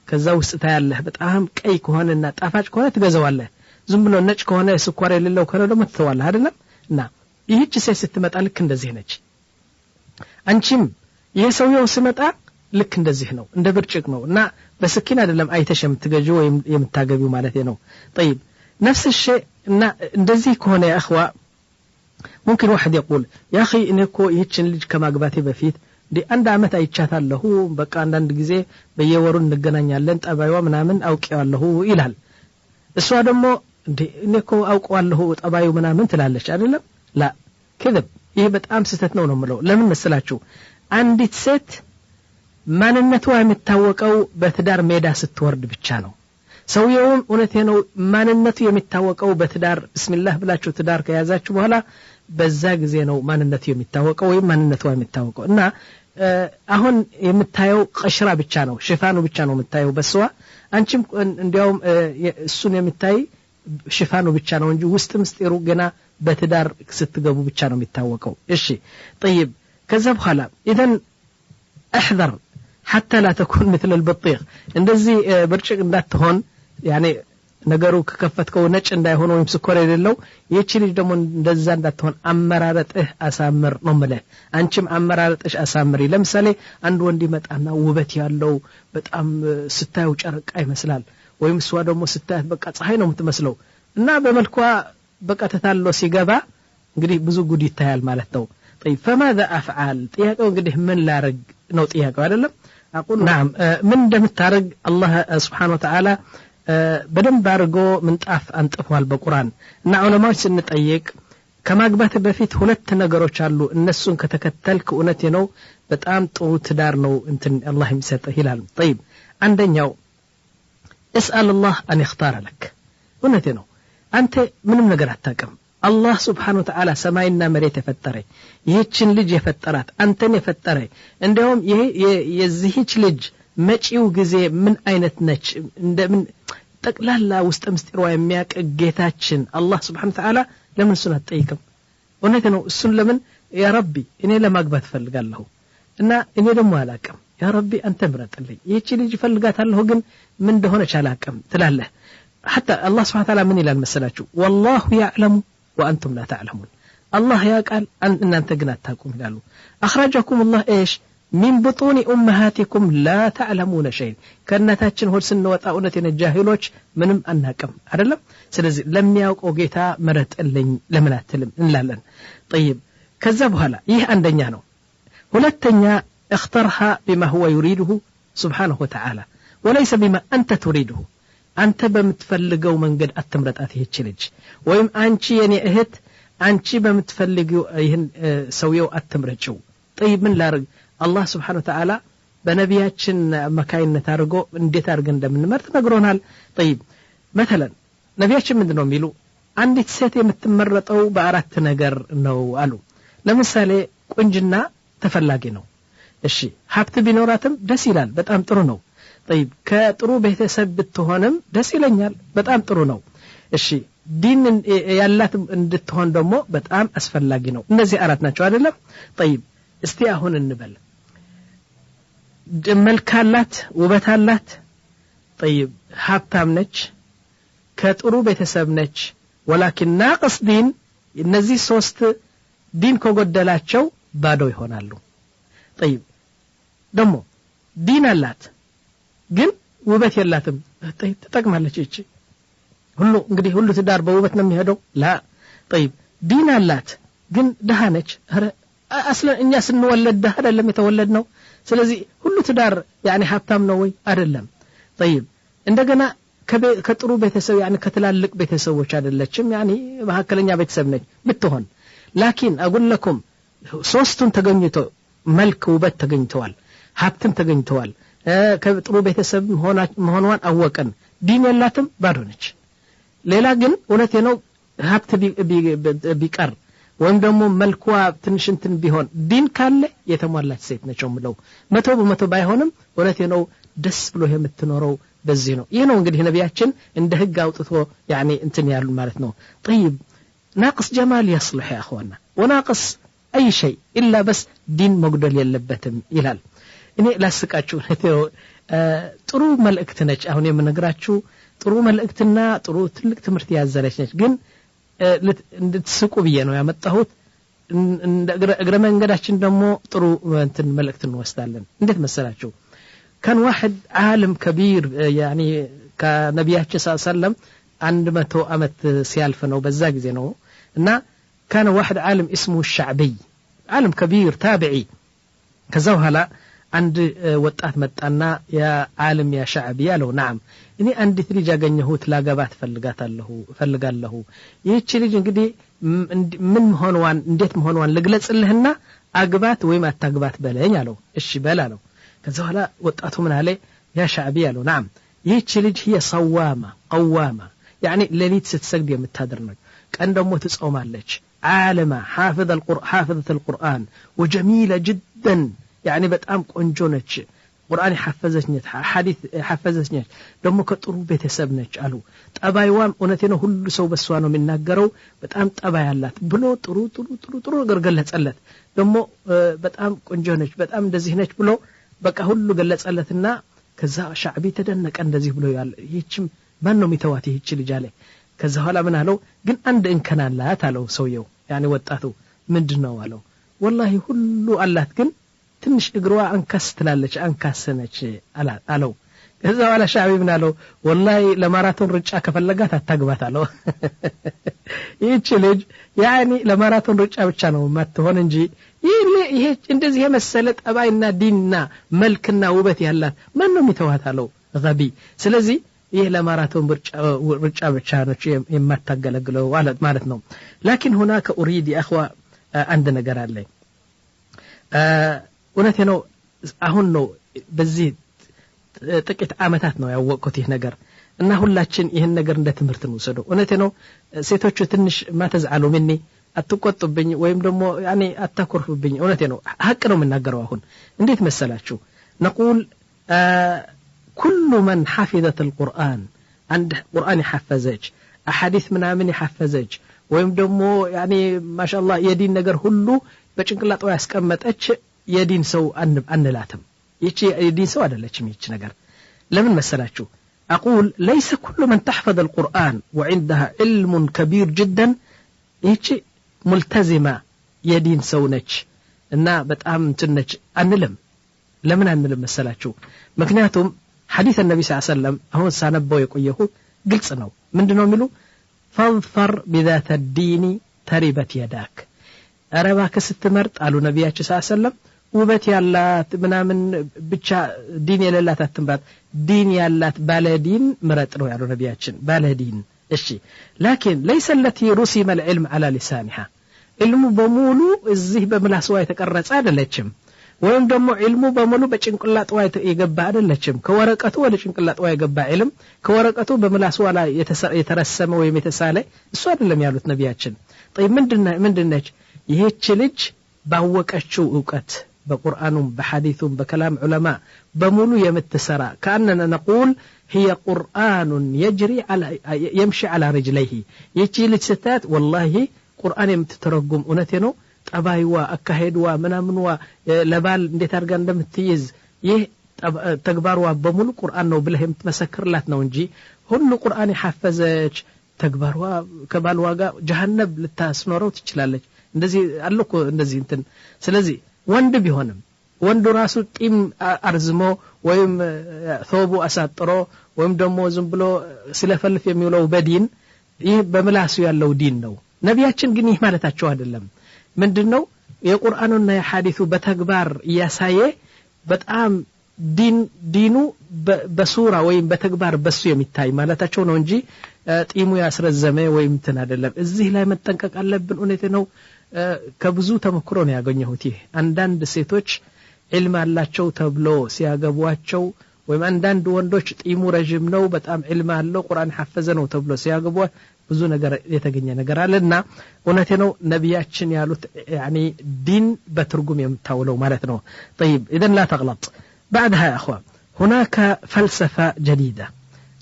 ከዛ ውስጥ ታያለህ በጣም ቀይ ከሆነና ጣፋጭ ከሆነ ትገዛዋለህ ዝም ብሎ ነጭ ከሆነ ስኳር የሌለው ከሆነ ደግሞ ትተዋለህ አይደለም እና ይህች ሴት ስትመጣ ልክ እንደዚህ ነች አንቺም የሰውየው ሲመጣ ልክ እንደዚህ ነው እንደ ብርጭቅ ነው እና በስኪን አይደለም አይተሽ የምትገዢው ወይም የምታገቢው ማለት ነው طيب نفس الشيء እና እንደዚህ ከሆነ يا اخوا ممكن واحد يقول يا اخي انكو ይህችን ልጅ ከማግባቴ በፊት ዲ አንድ አመት አይቻታለሁ በቃ አንድ ጊዜ በየወሩ እንገናኛለን ጠባይዋ ምናምን አውቀዋለሁ ይላል እሷ ደግሞ እኔኮ አውቀዋለሁ ጠባዩ ምናምን ትላለች አይደለም لا كذب ይሄ በጣም ስህተት ነው የምለው ለምን መሰላችሁ አንዲት ሴት ማንነቷ የሚታወቀው በትዳር ሜዳ ስትወርድ ብቻ ነው ሰውየውም እውነቴ ነው ማንነቱ የሚታወቀው በትዳር ብስሚላህ ብላችሁ ትዳር ከያዛችሁ በኋላ በዛ ጊዜ ነው ማንነቱ የሚታወቀው ወይ ማንነቷ የሚታወቀው እና አሁን የምታየው ቀሽራ ብቻ ነው ሽፋኑ ብቻ ነው የምታየው በስዋ አንቺም እንዲያውም እሱን የሚታይ ሽፋኑ ብቻ ነው እንጂ ውስጥ ምስጢሩ ገና በትዳር ስትገቡ ብቻ ነው የሚታወቀው እሺ طيب ከዛ በኋላ اذا احذر حتى لا تكون مثل البطيخ እንደዚህ ብርጭቅ እንዳትሆን يعني ነገሩ ከከፈትከው ነጭ እንዳይሆን ወይም ስኳር የሌለው ይህች ልጅ ደግሞ እንደዛ እንዳትሆን አመራረጥህ አሳምር ነው ማለት አንቺም አመራረጥሽ አሳምሪ ለምሳሌ አንድ ወንድ ይመጣና ውበት ያለው በጣም ስታዩ ጨርቃ ይመስላል ወይም እሷ ደግሞ ስታያት በቃ ፀሐይ ነው የምትመስለው እና በመልኳ በቃ ተታሎ ሲገባ እንግዲህ ብዙ ጉድ ይታያል ማለት ነው طيب فماذا افعل ጥያቄው እንግዲህ ምን ላርግ ነው ጥያቄው አይደለም اقول نعم ምን እንደምታርግ አላህ Subhanahu Wa Ta'ala በደንብ አድርጎ ምንጣፍ አንጥፏል በቁርአን እና ዑለማዎች ስንጠይቅ ከማግባት በፊት ሁለት ነገሮች አሉ እነሱን ከተከተልክ እውነቴ ነው በጣም ጥሩ ትዳር ነው እንትን አላህ የሚሰጥህ ይላል طيب አንደኛው اسال الله ان يختار لك እውነቴ ነው አንተ ምንም ነገር አታውቅም አላህ Subhanahu Wa Ta'ala ሰማይና መሬት የፈጠረ ይህችን ልጅ የፈጠራት አንተን የፈጠረ እንደውም ይሄ የዚህች ልጅ መጪው ጊዜ ምን አይነት ነች እንደምን ጠቅላላ ውስጥ ምስጢሯ የሚያውቅ ጌታችን አላህ Subhanahu Wa Ta'ala ለምን እሱን አትጠይቅም እውነቴ ነው እሱን ለምን ያ ረቢ እኔ ለማግባት ፈልጋለሁ እና እኔ ደግሞ አላውቅም ያ ረቢ አንተ ምረጥልኝ ይህች ልጅ ፈልጋታለሁ ግን ምን እንደሆነች አላውቅም ትላለህ حتى الله سبحانه وتعالى من إلى المسلاችሁ والله يعلم وأنتم لا تعلمون الله يقال أن أنت قنات تاكم قالوا أخرجكم الله إيش من بطون أمهاتكم لا تعلمون شيء كأنتاችን ሆድ ስንወጣ እውነቴን ጃሂሎች ምንም አናቀም አይደለም ስለዚህ ለሚያውቀው ጌታ መረጥልኝ ለምን አትልም እንላለን طيب ከዛ በኋላ ይህ አንደኛ ነው ሁለተኛ اخترها بما هو يريده سبحانه وتعالى وليس بما أنت تريده አንተ በምትፈልገው መንገድ አትምረጣት ይህች ልጅ ወይም አንቺ የኔ እህት አንቺ በምትፈልጊው ይህን ሰውየው አትምረጪው طيب ምን ላርግ አላህ Subhanahu Wa Ta'ala በነቢያችን መካይነት አድርጎ እንዴት አድርገን እንደምንመርጥ ነግሮናል طيب مثلا ነቢያችን ምንድነው የሚሉ አንዲት ሴት የምትመረጠው በአራት ነገር ነው አሉ ለምሳሌ ቁንጅና ተፈላጊ ነው እሺ ሀብት ቢኖራትም ደስ ይላል በጣም ጥሩ ነው طيب ከጥሩ ቤተሰብ ብትሆንም ደስ ይለኛል በጣም ጥሩ ነው እሺ ዲን ያላት እንድትሆን ደግሞ በጣም አስፈላጊ ነው እነዚህ አራት ናቸው አይደለም طيب እስቲ አሁን እንበል መልካላት ውበታላት طيب ሀብታም ነች ከጥሩ ቤተሰብ ነች ولكن ناقص دين እነዚህ ሶስት ዲን ከጎደላቸው ባዶ ይሆናሉ طيب ደግሞ ዲን አላት ግን ውበት የላትም ተጠቅማለች እቺ ሁሉ እንግዲህ ሁሉ ትዳር በውበት ነው የሚሄደው لا طيب ዲን አላት ግን ደሃ ነች አስለ እኛ ስንወለድ ደሃ አይደለም የተወለድነው ስለዚህ ሁሉ ትዳር يعني ሀብታም ነው ወይ አይደለም طيب እንደገና ከጥሩ ቤተሰብ يعني ከትላልቅ ቤተሰቦች አይደለችም يعني መሐከለኛ ቤተሰብ ነች ብትሆን لكن اقول لكم ሶስቱን ተገኝቶ መልክ ውበት ተገኝተዋል ሀብትም ተገኝተዋል ከጥሩ ቤተሰብ መሆኗን አወቀን ዲን የላትም ባዶ ነች ሌላ ግን እውነቴ ነው ሀብት ቢቀር ወይም ደግሞ መልኳ ትንሽ እንትን ቢሆን ዲን ካለ የተሟላች ሴት ነች ነው 100% ባይሆንም እውነቴ ነው ደስ ብሎ የምትኖረው በዚህ ነው ይሄ ነው እንግዲህ ነቢያችን እንደ ህግ አውጥቶ يعني እንትን ያሉ ማለት ነው طيب ناقص جمال يصلح يا اخوانا وناقص اي شيء الا بس دين مقدل የለበትም ይላል እኔ ላስቃችሁ ጥሩ መልእክት ነች አሁን የምነግራችሁ ጥሩ መልእክትና ጥሩ ትልቅ ትምህርት ያዘለች ነች ግን እንድትስቁ ብዬ ነው ያመጣሁት እግረ መንገዳችን ደግሞ ጥሩ እንትን መልእክት እንወስዳለን እንዴት መሰላችሁ كان واحد عالم كبير يعني كنبياتنا صلى الله عليه وسلم 100 አመት ሲያልፍ ነው በዛ ጊዜ ነው እና كان واحد عالم اسمه الشعبي عالم كبير تابعي ከዛ በኋላ አንድ ወጣት መጣና ያ ዓለም ያ ሻዕቢ ያለው نعم እኔ አንዲት ልጅ ያገኘሁት ላገባት ፈልጋለሁ ይህች ልጅ እንግዲህ ምን ሆነዋን እንዴት መሆነዋን ልግለጽልህና አግባት ወይም አታግባት በለኝ አለው እሺ በል አለው ከዛ በኋላ ወጣቱ ምን አለ ያ ሻዕቢ ያለው نعم ይህች ልጅ هي صوامه قوامه يعني ለሊት ስትሰግድ የምታድር ነው ቀን ደግሞ ትጾማለች عالمه حافظه القرآن وجميله جدا يعني በጣም ቆንጆ ነች ቁርአን حفظت ነች ሐዲስ حفظت ነች ደግሞ ከጥሩ ቤተሰብ ነች አሉ ጠባይዋም እውነቴ ነው ሁሉ ሰው በሷ ነው የሚናገረው በጣም ጠባይ ያላት ብሎ ጥሩ ነገር ገለጸለት ደግሞ በጣም ቆንጆ ነች በጣም እንደዚህ ነች ብሎ በቃ ሁሉ ገለጸለትና ከዛ ሻዕቢ ተደነቀ እንደዚህ ብሎ ያለ ይህችም ማን ነው የሚተዋት ይህች ልጅ አለ ከዛ ኋላ ምን አለው ግን አንድ እንከናላት አለው ሰውየው يعني ወጣቱ ምንድነው አለው والله ሁሉ አላት ግን ትንሽ እግሯ አንካስ ትላለች አንካሰነች አለው ከዛ በኋላ ሻዕቢ ምን አለው والله ለማራቶን ሩጫ ከፈለጋት አታግባት አለው ይህች ልጅ يعني ለማራቶን ሩጫ ብቻ ነው ማትሆን እንጂ ይሄ እንደዚህ የመሰለ ጠባይና ዲንና መልክና ውበት ያላት ማን ነው የሚተዋት አለው غبي ስለዚህ ይሄ ለማራቶን ሩጫ ብቻ ነው የማታገለግለው ማለት ነው لكن هناك اريد يا اخوه አንድ ነገር አለ እውነቴ ነው አሁን ነው በዚህ ጥቂት አመታት ነው ያወቅኩት ይሄ ነገር እና ሁላችን ይሄን ነገር እንደ ትምህርት ነው ወሰደው እውነቴ ነው ሴቶቹ ትንሽ ማተዝዓሉ ምንኒ አትቆጥብኝ ወይም ደግሞ يعني አታኮርፉብኝ እውነቴ ነው ሐቅ ነው የምናገረው አሁን እንዴት መሰላችሁ نقول كل من حفظت القرآن عند قرآن يحفظج احاديث ምናምን يحفظج ወይም ደግሞ يعني ما شاء الله የዲን ነገር ሁሉ በጭንቅላቷ ያስቀመጠች የዲን ሰው አንላትም ይቺ የዲን ሰው አይደለችም ይቺ ነገር ለምን መሰላችሁ أقول ليس كل من تحفظ القرآن وعندها علم كبير جدا ይቺ ملتزمة የዲን ሰው ነች እና በጣም ትነች አንልም ለምን አንልም መሰላችሁ ምክንያቱም ሐዲስ النبي صلى الله عليه وسلم አሁን ሳነበው የቆየሁ ግልጽ ነው ምንድነው የሚሉ فاظفر بذات الدين تربت يداك አረባ ከስትመርጥ አሉ ነብያችን ሰለላሁ ዐለይሂ ወሰለም ውበት ያላት ምናምን ብቻ ዲን የሌላት አትምራት ዲን ያላት ባለ ዲን ምረጥ ነው ያሉ ነብያችን ባለ ዲን እሺ لكن ليس التي رسم العلم على لسانها علم በሙሉ እዚህ በምላስዋ የተቀረጸ አይደለችም ወይም ደግሞ علم በሙሉ በጭንቅላቷ የገባ አይደለችም ከወረቀቱ ወደ ጭንቅላቷ የገባ علم ከወረቀቱ በምላስዋ ላይ የተረሰመ ወይም የተሳለ እሱ አይደለም ያሉት ነብያችን طيب ምንድነች ይሄች ልጅ ባወቀችው ዕውቀት በቁርአኑም በሐዲሱም በከላም ዑለማ በሙሉ የምትሰራ كأننا نقول هي قرآن يمشي على رجليه ይቺ ልጅ ስታት والله ቁርአን የምትተረጉም እውነቴ ነው ጠባይዋ አካሄድዋ ምናምንዋ ለባል እንዴት አድርጋ እንደምትይዝ ይህ ተግባርዋ በሙሉ ቁርአን ነው ብለህ የምትመሰክርላት ነው እንጂ ሁሉ ቁርአን ያሐፈዘች ተግባርዋ ከባልዋ ጋር ጀሃነም ልታስኖረው ትችላለች እንደዚህ አልኩ እንደዚህ እንትን ስለዚህ ወንድ ቢሆንም ወንዱ ራሱ ጢም አርዝሞ ወይም ثوቡ አሳጥሮ ወይም ደግሞ ዝም ብሎ ስለፈልፍ የሚውለው በዲን ይህ በምላሱ ያለው ዲን ነው ነብያችን ግን ይህ ማለታቸው አይደለም ምንድነው የቁርአኑና የሐዲሱ በተግባር ያሳየ በጣም ዲኑ በሱራ ወይም በተግባር በሱ የሚታይ ማለታቸው ነው እንጂ ጢሙ ያስረዘመ ወይም እንትን አይደለም እዚህ ላይ መጠንቀቅ አለብን እውነቴ ነው ከብዙ ተመክሮ ነው ያገኘሁት ይሄ አንዳንድ ሴቶች ዒልም አላቸው ተብሎ ሲያገቧቸው ወይም አንዳንድ ወንዶች ጢሙ ረጅም ነው በጣም ዒልም አለው ቁርአን ሐፈዘ ነው ተብሎ ሲያገቧ ብዙ ነገር የተገኘ ነገር አለና እውነቴ ነው ነብያችን ያሉት يعني ዲን በትርጉም የምታውለው ማለት ነው طيب اذا لا تغلط بعدها يا اخوان هناك فلسفه جديده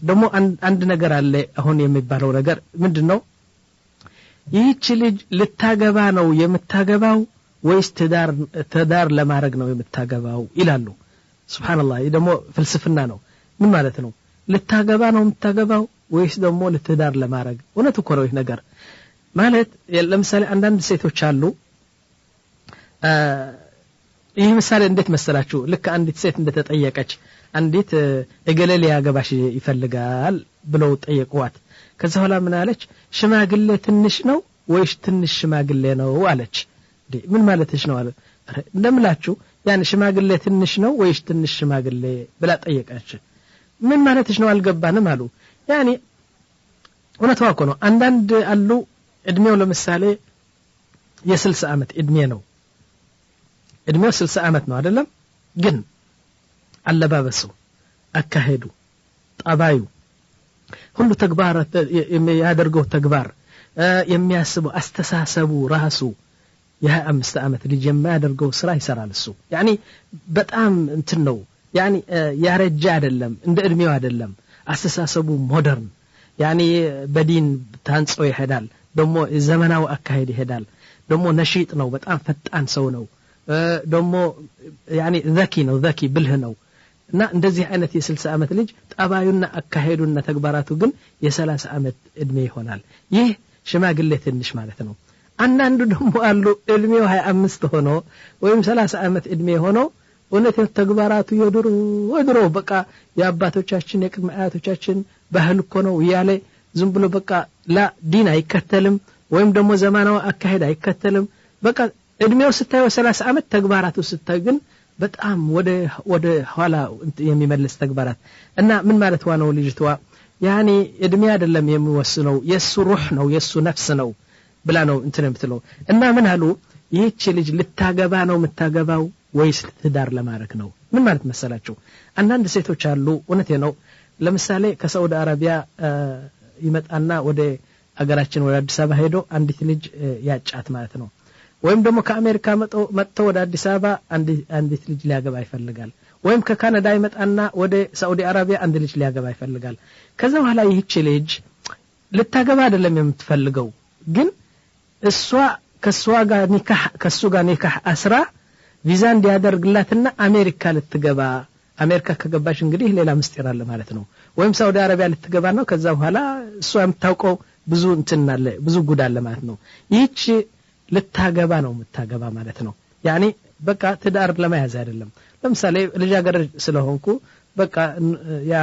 ደሞ አንድ ነገር አለ አሁን የሚባለው ነገር ምንድነው ይህች ልጅ ልታገባ ነው የምታገባው ወይስ ትዳር ለማድረግ ነው የምታገባው ይላሉ ሱብሃንአላህ ይህ ደሞ ፍልስፍና ነው ምን ማለት ነው ልታገባ ነው የምታገባው ወይስ ደሞ ለትዳር ለማድረግ እውነት እኮ ነው ይህ ነገር ማለት ለምሳሌ አንዳንድ ሴቶች አሉ ይህ ምሳሌ እንዴት መሰላችሁ ልክ አንዲት ሴት እንደተጠየቀች አንዲት እገለል ያገባሽ ይፈልጋል ብለው ጠየቁዋት ከዛ ኋላ ምን አለች ሽማግሌ ትንሽ ነው ወይስ ትንሽ ሽማግሌ ነው አለች ምን ማለትሽ ነው አለ እንደምላችሁ ያን ሽማግሌ ትንሽ ነው ወይስ ትንሽ ሽማግሌ ብላ ጠየቀች ምን ማለትሽ ነው አልገባንም አሉ ያኒ እውነታው እኮ ነው አንዳንድ አሉ እድሜው ለምሳሌ የ60 ዓመት እድሜ ነው እድሜው 60 ዓመት ነው አይደለም ግን አለባበሱ አካሄዱ ጠባዩ ሁሉ ተግባራት የሚያደርገው ተግባር የሚያስበው አስተሳሰቡ ራሱ የ25 ዓመት ልጅ የሚያደርገው ስራ ይሰራል እሱ ያኒ በጣም እንትን ነው ያኒ ያረጃ አይደለም እንደ እድሜው አይደለም አስተሳሰቡ ሞደርን ያኒ በዲን ታንጾ ይሄዳል ደሞ ዘመናው አካሄድ ይሄዳል ደሞ ነሺጥ ነው በጣም ፈጣን ሰው ነው ደሞ ያኒ ዘኪ ብልህ ነው እና እንደዚህ አይነት የ60 ዓመት ልጅ ጠባዩና አካሄዱና ተግባራቱ ግን የ30 ዓመት እድሜ ይሆናል ይህ ሽማግሌ ትንሽ ማለት ነው አንዳንዱ ደሞ አሉ እድሜው 25 ሆኖ ወይም 30 ዓመት እድሜ ሆኖ እውነት ተግባራቱ የድሮ በቃ የአባቶቻችን የቅድመ አያቶቻችን ባህል እኮ ነው ያለ ዝም ብሎ በቃ ላ ዲን አይከተልም ወይም ደሞ ዘመናዊ አካሄድ አይከተልም በቃ እድሜው ስታየው 30 ዓመት ተግባራቱ ስታይ ግን በጣም ወደ ኋላ የሚመልስ ተግባራት እና ምን ማለት ነው ልጅቷ ያኒ እድሜ አይደለም የሚወስነው የሱ ሩህ ነው የሱ ነፍስ ነው ብላ ነው እንትን የምትለው እና ምን አሉ ይህች ልጅ ልታገባ ነው የምታገባው ወይስ ትዳር ለማድረግ ነው ምን ማለት መሰላችሁ አንዳንድ ሴቶች አሉ እውነቴ ነው ለምሳሌ ከሳውዲ አረቢያ ይመጣና ወደ አገራችን ወደ አዲስ አበባ ሄዶ አንዲት ልጅ ያጫት ማለት ነው ወይም ደግሞ ከአሜሪካ መጥቶ ወደ አዲስ አበባ አንዲት ልጅ ሊያገባ ይፈልጋል ወይም ከካናዳ ይመጣና ወደ ሳውዲ አረቢያ አንድ ልጅ ሊያገባ ይፈልጋል ከዛ በኋላ ይህች ልጅ ልታገባ አይደለም የምትፈልገው ግን እሷ ከሱ ጋር ኒካህ አስራ ቪዛ እንዲያደርግላትና አሜሪካ ልትገባ አሜሪካ ከገባች እንግዲህ ሌላ ምስጢር አለ ማለት ነው ወይም ሳውዲ አረቢያ ልትገባ ነው ከዛ በኋላ እሷ የምታውቀው ብዙ እንትናለ ብዙ ጉዳለ ማለት ነው ይህች ልታገባ ነው የምታገባ ማለት ነው ያኒ በቃ ትዳር ለማያዝ አይደለም ለምሳሌ ልጃገረድ ስለሆንኩ በቃ ያ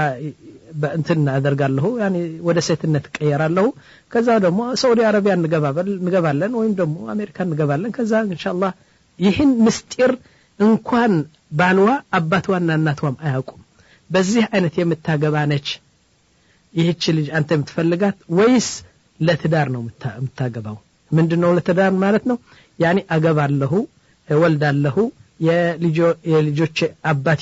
በእንትን አደርጋለሁ ያኒ ወደ ሴትነት ቀየራለሁ ከዛ ደግሞ ሳውዲ አረቢያ እንገባለን ወይም ደግሞ አሜሪካ እንገባለን ከዛ ኢንሻአላህ ይህን ምስጢር እንኳን ባልዋ አባቷና እናቷም አያውቁም በዚህ አይነት የምታገባ ነች ይህች ልጅ አንተ የምትፈልጋት ወይስ ለትዳር ነው የምታገባው ምንድነው ለትዳር ማለት ነው ያኒ አገባለሁ ወልዳለሁ የልጆች አባት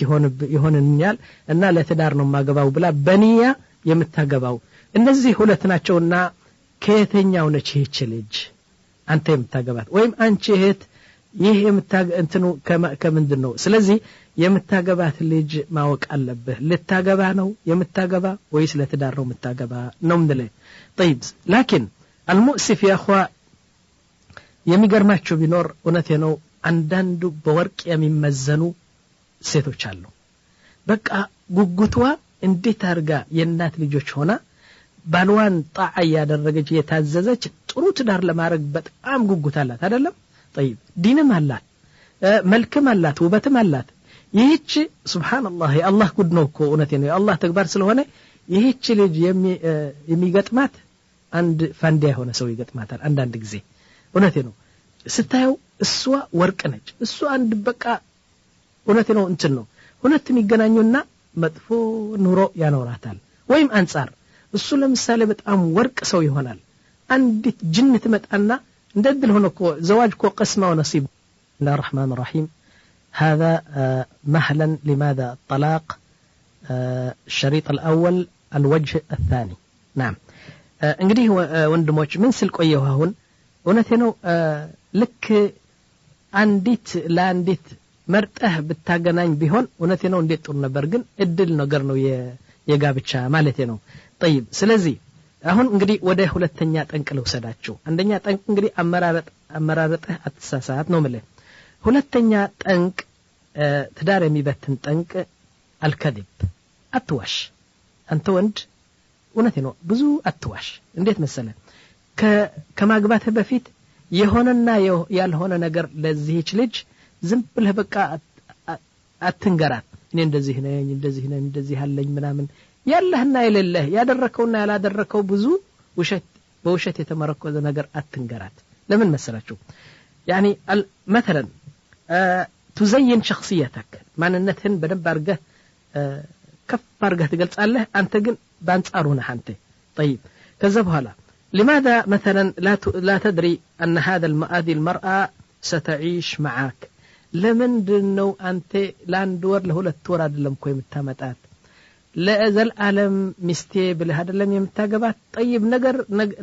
ይሆንኛል እና ለትዳር ነው ማገባው ብላ በኒያ የምታገባው እነዚህ ሁለት ናቸውና ከየተኛው ነች ይህች ልጅ አንተ የምታገባት ወይም አንቺ እህት ይህ እንትኑ ከምንድነው ስለዚህ የምታገባት ልጅ ማወቅ አለበት ልታገባ ነው የምታገባ ወይስ ለትዳር ነው የምታገባ ነው ምንድነው طيب لكن المؤسف يا اخوا የሚገርማችሁ ቢኖር እውነቴ ነው አንዳንዱ በወርቅ የሚመዘኑ ሴቶች አሉ በቃ ጉጉቷ እንዴት አርጋ የእናት ልጆች ሆና ባልዋን ጣዓ ያደረገች የታዘዘች ጥሩ ትዳር ለማድረግ በጣም ጉጉት አላት አይደለም طيب دينم አላት መልክም አላት ውበትም አላት ይህች ሱብሃንአላህ የአላህ ጉድ ነው እኮ እውነቴ ነው የአላህ ተግባር ስለሆነ ይህች ልጅ የሚገጥማት አንድ ፋንዲያ የሆነ ሰው ይገጥማታል አንዳንድ ጊዜ እውነቴ ነው ስታየው እሷ ወርቅ ነች እሷ አንድ በቃ እውነቴ ነው እንትን ነው ሁለት የሚገናኙና መጥፎ ኑሮ ያኖራታል ወይም አንጻር እሱ ለምሳሌ በጣም ወርቅ ሰው ይሆናል አንዲት ጅን ትመጣና እንደድል ሆነ እኮ زواج እኮ قسمه ونصيب بسم الله الرحمن الرحيم هذا مهلا لماذا الطلاق الشريط الأول الوجه الثاني نعم እንግዲህ ወንድሞች ምን ስል ቆየው አሁን እውነቴ ነው ልክ አንዲት ለአንዲት መርጠህ ብታገናኝ ቢሆን እውነቴ ነው እንዴት ጥሩ ነበር ግን እድል ነገር ነው የጋብቻ ማለት ነው طيب ስለዚህ አሁን እንግዲህ ወደ ሁለተኛ ጠንቅ ልውሰዳችሁ አንደኛ ጠንቅ እንግዲህ አመራረጥህ አትሳሳት ነው ማለት ሁለተኛ ጠንቅ ትዳር የሚበትን ጠንቅ አልከذب አትዋሽ አንተ ወንድ እውነቴ ነው ብዙ አትዋሽ እንዴት መሰለ ከማግባትህ በፊት የሆነና ያልሆነ ነገር ለዚህች ልጅ ዝም ብለህ በቃ አትንገራት እኔ እንደዚህ ነኝ እንደዚህ አለኝ ምናምን ያለህና የሌለህ ያደረከውና ያላደረከው ብዙ በውሸት የተመረኮዘ ነገር አትንገራት ለምን መሰላችሁ يعني مثلا تزين شخصيتك ማንነትህን በደንብ አርገህ ከፍ አርገህ ትገልጻለህ አንተ ግን ባንጻሩ ነህ አንተ طيب ከዛ በኋላ لماذا مثلا لا تدري أن هذا المرأة ستعيش معك لمن دنو أنت لان دور له للتور عدلم كوي متامتات لأزل عالم مستي بالهذا لم يمتاقبات طيب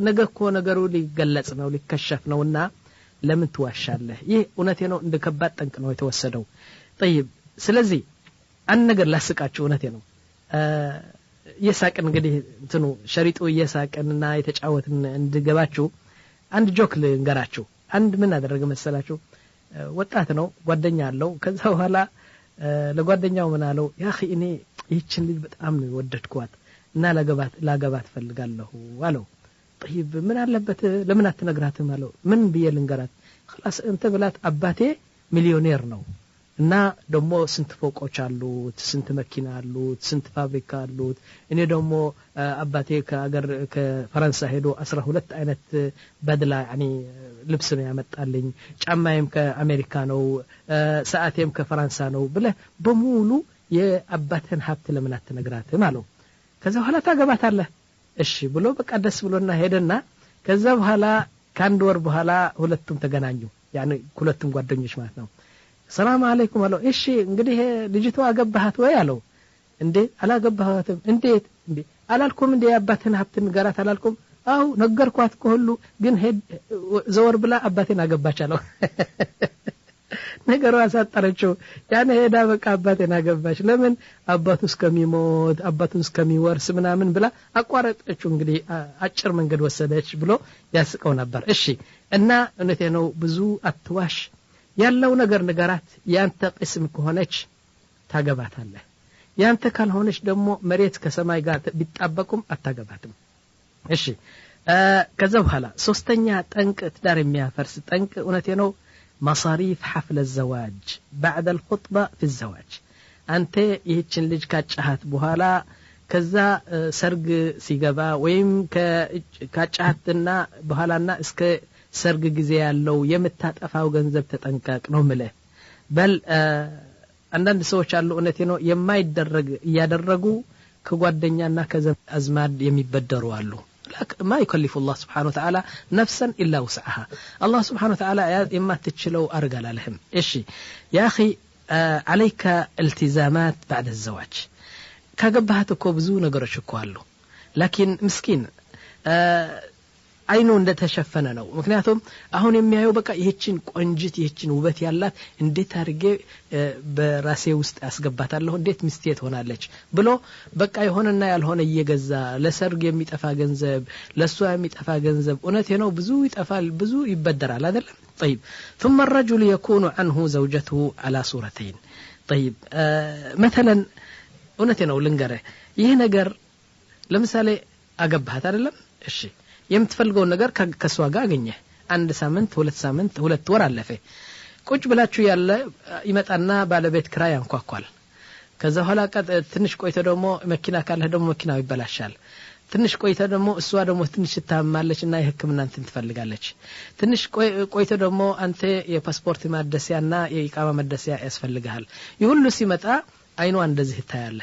نقر كو نقروا لي قلصنا ولي كشفنا ونا لمن تواشى له يه ونتينو اندكبات تنكنو يتوسدو طيب سلزي أن نقر لاسقاتشو ونتينو የሳቀን እንግዲህ እንትኑ ሸሪጡ የሳቀንና የተጫወትን እንድገባችሁ አንድ ጆክ ልንገራችሁ አንድ ምን አደረገ መሰላችሁ ወጣት ነው ጓደኛ አለው ከዛ በኋላ ለጓደኛው ምን አለው ያ اخي እኔ ይህችን ልጅ በጣም ነው ወደድኳት እና ላገባት ፈልጋለሁ አለው طيب ምን አለበት ለምን አትነግራትም አለው ምን ብዬ ልንገራት خلاص እንተ ብላት አባቴ ሚሊዮኔር ነው እና ደሞ ስንት ፎቆች አሉት ስንት መኪና አሉት ስንት ፋብሪካ አሉት እኔ ደሞ አባቴ ከፈረንሳ ሄዶ 12 አይነት በድላ يعني ልብስ ነው ያመጣልኝ ጫማዬም ከአሜሪካ ነው ሰዓቴም ከፈረንሳ ነው ብለ በሙሉ የአባቴን ሀብት ለምን አትነግራትም አለው ከዛ በኋላ ታገባታለህ እሺ ብሎ በቃ ደስ ብሎና ሄደና ከዛ በኋላ ካንድ ወር በኋላ ሁለቱም ተገናኙ يعني ሁለቱም ጓደኞች ማለት ነው ሰላም አለይኩም አለው እሺ እንግዲህ ልጅቷ አገባሃት ወይ አለው እንዴ አላገባሃትም እንዴት እንዴ አላልኩም እንዴ አባቴን ሀብት ንገራት አላልኩም አው ነገርኳት ሁሉ ግን ዘወር ብላ አባቴን አገባች አለው ነገሩ አሳጠረችው ያን ሄዳ በቃ አባቴን አገባች ለምን አባቱ እስከሚሞት አባቱን እስከሚወርስ ምናምን ብላ አቋረጠችው እንግዲህ አጭር መንገድ ወሰደች ብሎ ያስቀው ነበር እሺ እና እነቴ ነው ብዙ አትዋሽ ያለው ነገር ንገራት ያንተ ቅስም ከሆነች ታገባታለህ ያንተ ካልሆነች ደግሞ መሬት ከሰማይ ጋር ቢጣበቁም አታገባትም እሺ ከዛ በኋላ ሶስተኛ ጠንቅ ትዳር የሚያፈርስ ጠንቅ እውነቴ ነው مصاريف حفل الزواج بعد الخطبة في الزواج أنت ይህችን ልጅ ካጫሃት በኋላ ከዛ ሰርግ ሲገባ ወይም ካጫሃትና በኋላና እስከ ሰርግ ጊዜ ያለው የምታጠፋው ገንዘብ ተጠንቀቅ ነው ማለት በል አንዳንድ ሰዎች አሉ እውነቴ ነው የማይደረግ ያደረጉ ከጓደኛና ከአዝማድ የሚበደሩ አሉ ما يكلف الله سبحانه وتعالى نفسا إلا وسعها الله سبحانه وتعالى إما تتشلو أرجل لهم إيش يا أخي عليك التزامات بعد الزواج كجبهة كوبزو نقرش كوالو لكن مسكين አይኑ እንደተሸፈነ ነው ምክንያቱም አሁን የሚያየው በቃ ይህችን ቆንጅት ይህችን ውበት ያላት እንዴት አርጌ በራሴ ውስጥ ያስገባታለሁ እንዴት ሚስቴ ትሆናለች ብሎ በቃ የሆነና ያልሆነ እየገዛ ለሰርግ የሚጠፋ ገንዘብ ለሷ የሚጠፋ ገንዘብ እውነቴ ነው ብዙ ይጠፋል ብዙ ይበደራል አይደል طيب ثم الرجل يكون عنه زوجته على صورتين طيب مثلا እውነቴ ነው ልንገርህ ይሄ ነገር ለምሳሌ አገባሃት አይደለም እሺ የምትፈልገው ነገር ከሷ ጋር አገኘ አንድ ሳምንት ሁለት ሳምንት ሁለት ወር አለፈ ቁጭ ብላችሁ ያለ ይመጣና ባለቤት ክራይ አንኳኳል ከዛ ኋላ ትንሽ ቆይቶ ደግሞ መኪና ካለ ደግሞ መኪናው ይበላሻል ትንሽ ቆይቶ ደግሞ እሷ ደግሞ ትንሽ ታማለችና የሕክምና እንትን ትፈልጋለች ትንሽ ቆይቶ ደግሞ አንተ የፓስፖርት ማደሲያና የኢቃማ ማደሲያ ያስፈልጋል ይሁሉ ሲመጣ አይኗ እንደዚህ ታያለ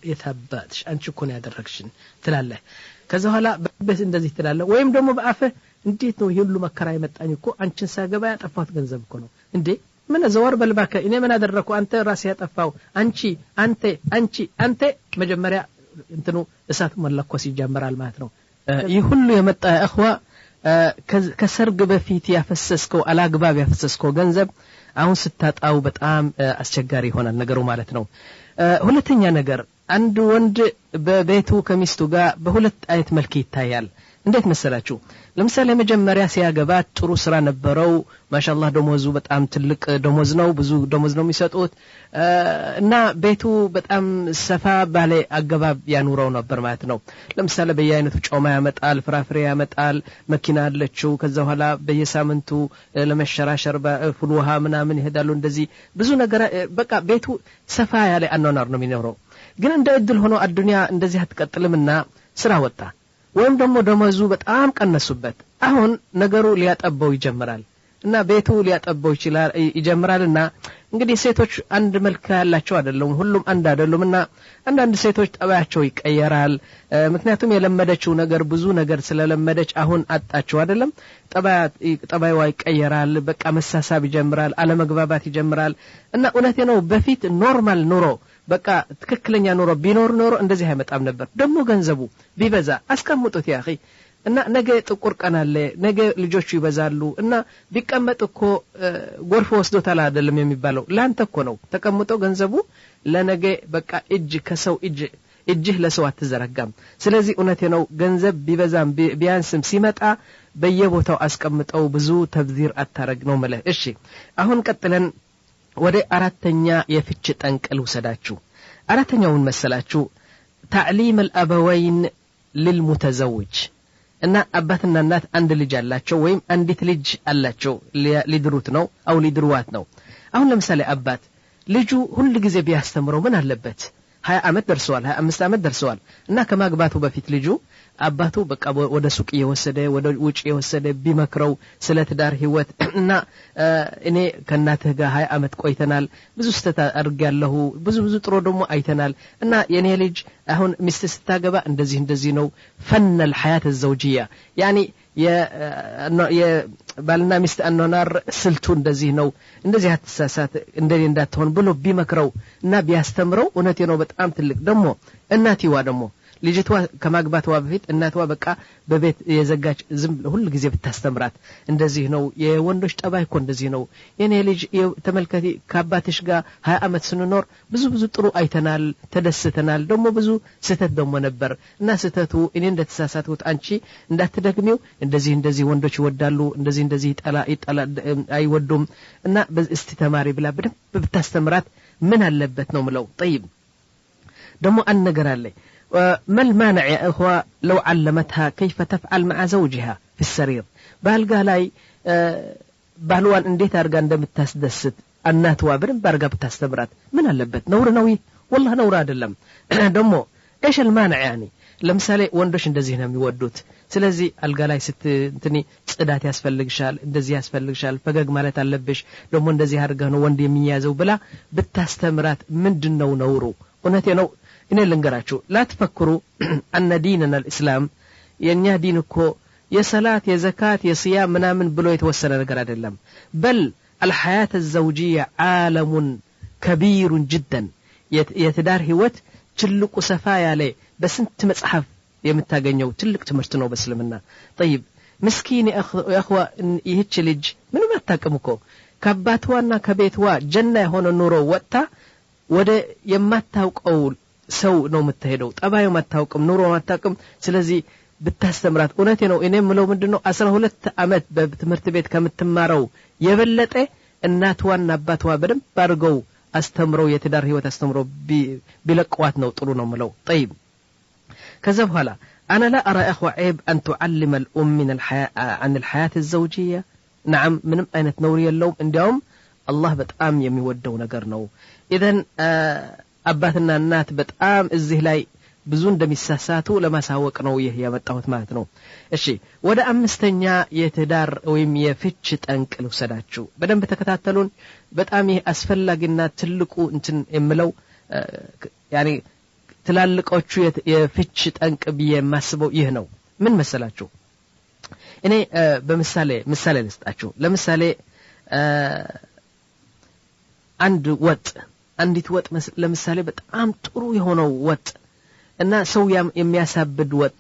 የታባትሽ አንቺ እኮ ነው ያደረግሽን ትላለህ ከዛ ኋላ በስ እንደዚህ ትላለ ወይም ደግሞ በአፈ እንዴት ነው ይሁሉ መከራ ይመጣኝ እኮ አንቺን ሳገባ ያጠፋት ገንዘብ እኮ ነው እንዴ ምን ዘወር በልባከ እኔ ምን አደረኩ አንተ ራስ ያጠፋው አንቺ መጀመሪያ እንትኑ እሳት መለኮስ ይጀምራል ማለት ነው ይህ ሁሉ የመጣ እخوا ከሰርግ በፊት ያፈሰስከው አላግባብ ያፈሰስከው ገንዘብ አሁን ስታጣው በጣም አስቸጋሪ ይሆናል ነገሩ ማለት ነው ሁለተኛ ነገር አንድ ወንድ በቤቱ ከሚስቱ ጋር በሁለት አይነት መልክ ይታያል እንዴት መሰላችሁ ለምሳሌ መጀመሪያ ሲያገባ ጥሩ ስራ ነበረው ማሻአላህ ደሞዙ በጣም ትልቅ ደሞዝ ነው ብዙ ደሞዝ ነው የሚሰጡት እና ቤቱ በጣም ሰፋ ባለ አገባብ ያኑረው ነበር ማለት ነው ለምሳሌ በየአይነቱ ጮማ ያመጣል ፍራፍሬ ያመጣል መኪና አለችው ከዛ በኋላ በየሳምንቱ ለመሸራሸር በፍልውሃ ምናምን ይሄዳሉ እንደዚህ ብዙ ነገር በቃ ቤቱ ሰፋ ያለ አኗኗር ነው የሚኖረው ግን እንደ እድል ሆኖ አዱንያ እንደዚህ አትቀጥልምና ስራ ወጣ ወይም ደግሞ ደሞዙ በጣም ቀነሱበት አሁን ነገሩ ሊያጠበው ይጀምራል እና ቤቱ ሊያጠበው ይጀምራልና እንግዲህ ሴቶች አንድ መልክ ያላቸው አይደለም ሁሉም አንድ አይደሉምና አንዳንድ ሴቶች ጠባያቸው ይቀየራል ምክንያቱም የለመደችው ነገር ብዙ ነገር ስለለመደች አሁን አጣቸው አይደለም ጠባይዋ ይቀየራል በቃ መሳሳብ ይጀምራል አለመግባባት ይጀምራል እና እውነቴ ነው በፊት ኖርማል ኑሮ በቃ ትክክለኛ ኑሮ ቢኖር እንደዚህ አይመጣም ነበር ደሞ ገንዘቡ ቢበዛ አስቀምጡት ያኺ እና ነገ ጥቁር ቀን አለ ነገ ልጆቹ ይበዛሉ እና ቢቀመጥ እኮ ጎርፍ ወስዶታል አይደለም የሚባለው ላንተ እኮ ነው ተቀምጦ ገንዘቡ ለነገ በቃ እጅ ከሰው እጅህ ለሰው አትዘረጋም ስለዚህ እውነቴ ነው ገንዘብ ቢበዛም ቢያንስም ሲመጣ በየቦታው አስቀምጠው ብዙ ተብዚር አታረግ ነው ማለት እሺ አሁን ቀጥለን ወደ አራተኛ የፍች ጠንቅል ወሰዳችሁ አራተኛውን መሰላችሁ تعليم الابوين للمتزوج እና አባትና እናት አንድ ልጅ አላቸው ወይም አንዲት ልጅ አላቸው ሊድሩት ነው አው ሊድሩዋት ነው አሁን ለምሳሌ አባት ልጁ ሁሉ ጊዜ ቢያስተምረው ምን አለበት 20 አመት ደርሰዋል 25 አመት ደርሰዋል እና ከማግባቱ በፊት ልጁ አባቱ በቃ ወደ ሱቅ የወሰደ ወደ ውጭ የወሰደ ቢመክረው ስለ ትዳር ህይወት እና እኔ ከናትህ ጋር 20 አመት ቆይተናል ብዙ ስተታ አርጋለሁ ብዙ ጥሩ ደግሞ አይተናል እና የኔ ልጅ አሁን ሚስት ስታገባ እንደዚህ ነው ፈነል ሐያት الزوجيه يعني የባልና ሚስት አኗኗር ስልቱ እንደዚህ ነው እንደዚህ አትሳሳት እንደኔ እንዳትሆን ብሎ ቢመክረው እና ቢያስተምረው እውነቴ ነው በጣም ትልቅ ደግሞ እናቲዋ ደግሞ ልጅቷ ከማግባቷ በፊት እናቷ በቃ በቤት የዘጋች ዝም ሁሉ ጊዜ ብታስተምራት እንደዚህ ነው የወንዶች ጠባይ እኮ እንደዚህ ነው የኔ ልጅ ተመልከቲ ከአባትሽ ጋር 20 አመት ስንኖር ብዙ ጥሩ አይተናል ተደስተናል ደግሞ ብዙ ስህተት ደግሞ ነበር እና ስህተቱ እኔ እንደተሳሳትኩት አንቺ እንዳትደግሚው እንደዚህ ወንዶች ይወዳሉ እንደዚህ ይጣላ አይወዱም እና እስቲ ተማሪ ብላ በደንብ ብታስተምራት ምን አለበት ነው ምለው طيب دمو النجر عليه ما المانع يا إخوة لو علمتها كيف تفعل مع زوجها في السرير بالقى لاي بالوان انديت أرقان دم التسدست النات وابرن بارقى بتستمرات من اللبت نور نوي والله نور أدلم دمو إيش المانع يعني لمثالي وندوش اندزينا ميودوت سلازي القى لاي ست انتني صدات ياسفلقشال اندزي ياسفلقشال فقاق مالت اللبش دمو اندزي هرقانو واندي ميازو بلا بتستمرات من دنو نورو ونتي نو إن لنقرأشو لا تفكروا أن ديننا الإسلام يعني دينكو يا صلاة يا زكاة يا صيام منامن بلو يتوسل نقرأ اللم بل الحياة الزوجية عالم كبير جدا يتدار هوت تلك سفايا لي بس انت مصحف يمتاقنيو تلك تمرتنو بسلمنا طيب مسكين يا أخوة يهتش لج منو ما تاكمكو كباتوانا كبيتوا جنة هون النورو وقتا ወደ የማታውቀው ሰው ነው የምትሄደው ጠባዩ ማታውቅም ኑሮ ማታውቅም ስለዚህ ብታስተምራት እውነቴ ነው እኔ ምለው ምንድነው 12 አመት በትምህርት ቤት ከምትማረው የበለጠ እናቷና አባቷ በደንብ አድርገው አስተምረው የትዳር ህይወት አስተምረው ቢለቀዋት ነው ጥሩ ነው ምለው طيب ከዛ በኋላ انا لا ارى اخو عيب ان تعلم الام من عن الحياه الزوجيه نعم ምንም አይነት ነውር የለውም እንዲያውም الله በጣም የሚወደው ነገር ነው إذن አባትና እናት በጣም እዚህ ላይ ብዙ እንደሚሳሳቱ ለማሳወቅ ነው ይሄ ያመጣሁት ማለት ነው እሺ ወደ አምስተኛ የትዳር ወይም የፍች ጠንቅ ልውሰዳችሁ በደንብ ተከታተሉን በጣም ይሄ አስፈላጊና ትልቁ እንትን የምለው ያኒ ትላልቆቹ የፍች ጠንቅ ብዬ የማስበው ይህ ነው ምን መሰላችሁ እኔ ምሳሌ ልስጣችሁ ለምሳሌ አንድ ወጥ አንዲት ወጥ ለምሳሌ በጣም ጥሩ የሆነው ወጥ እና ሰው የሚያሳብድ ወጥ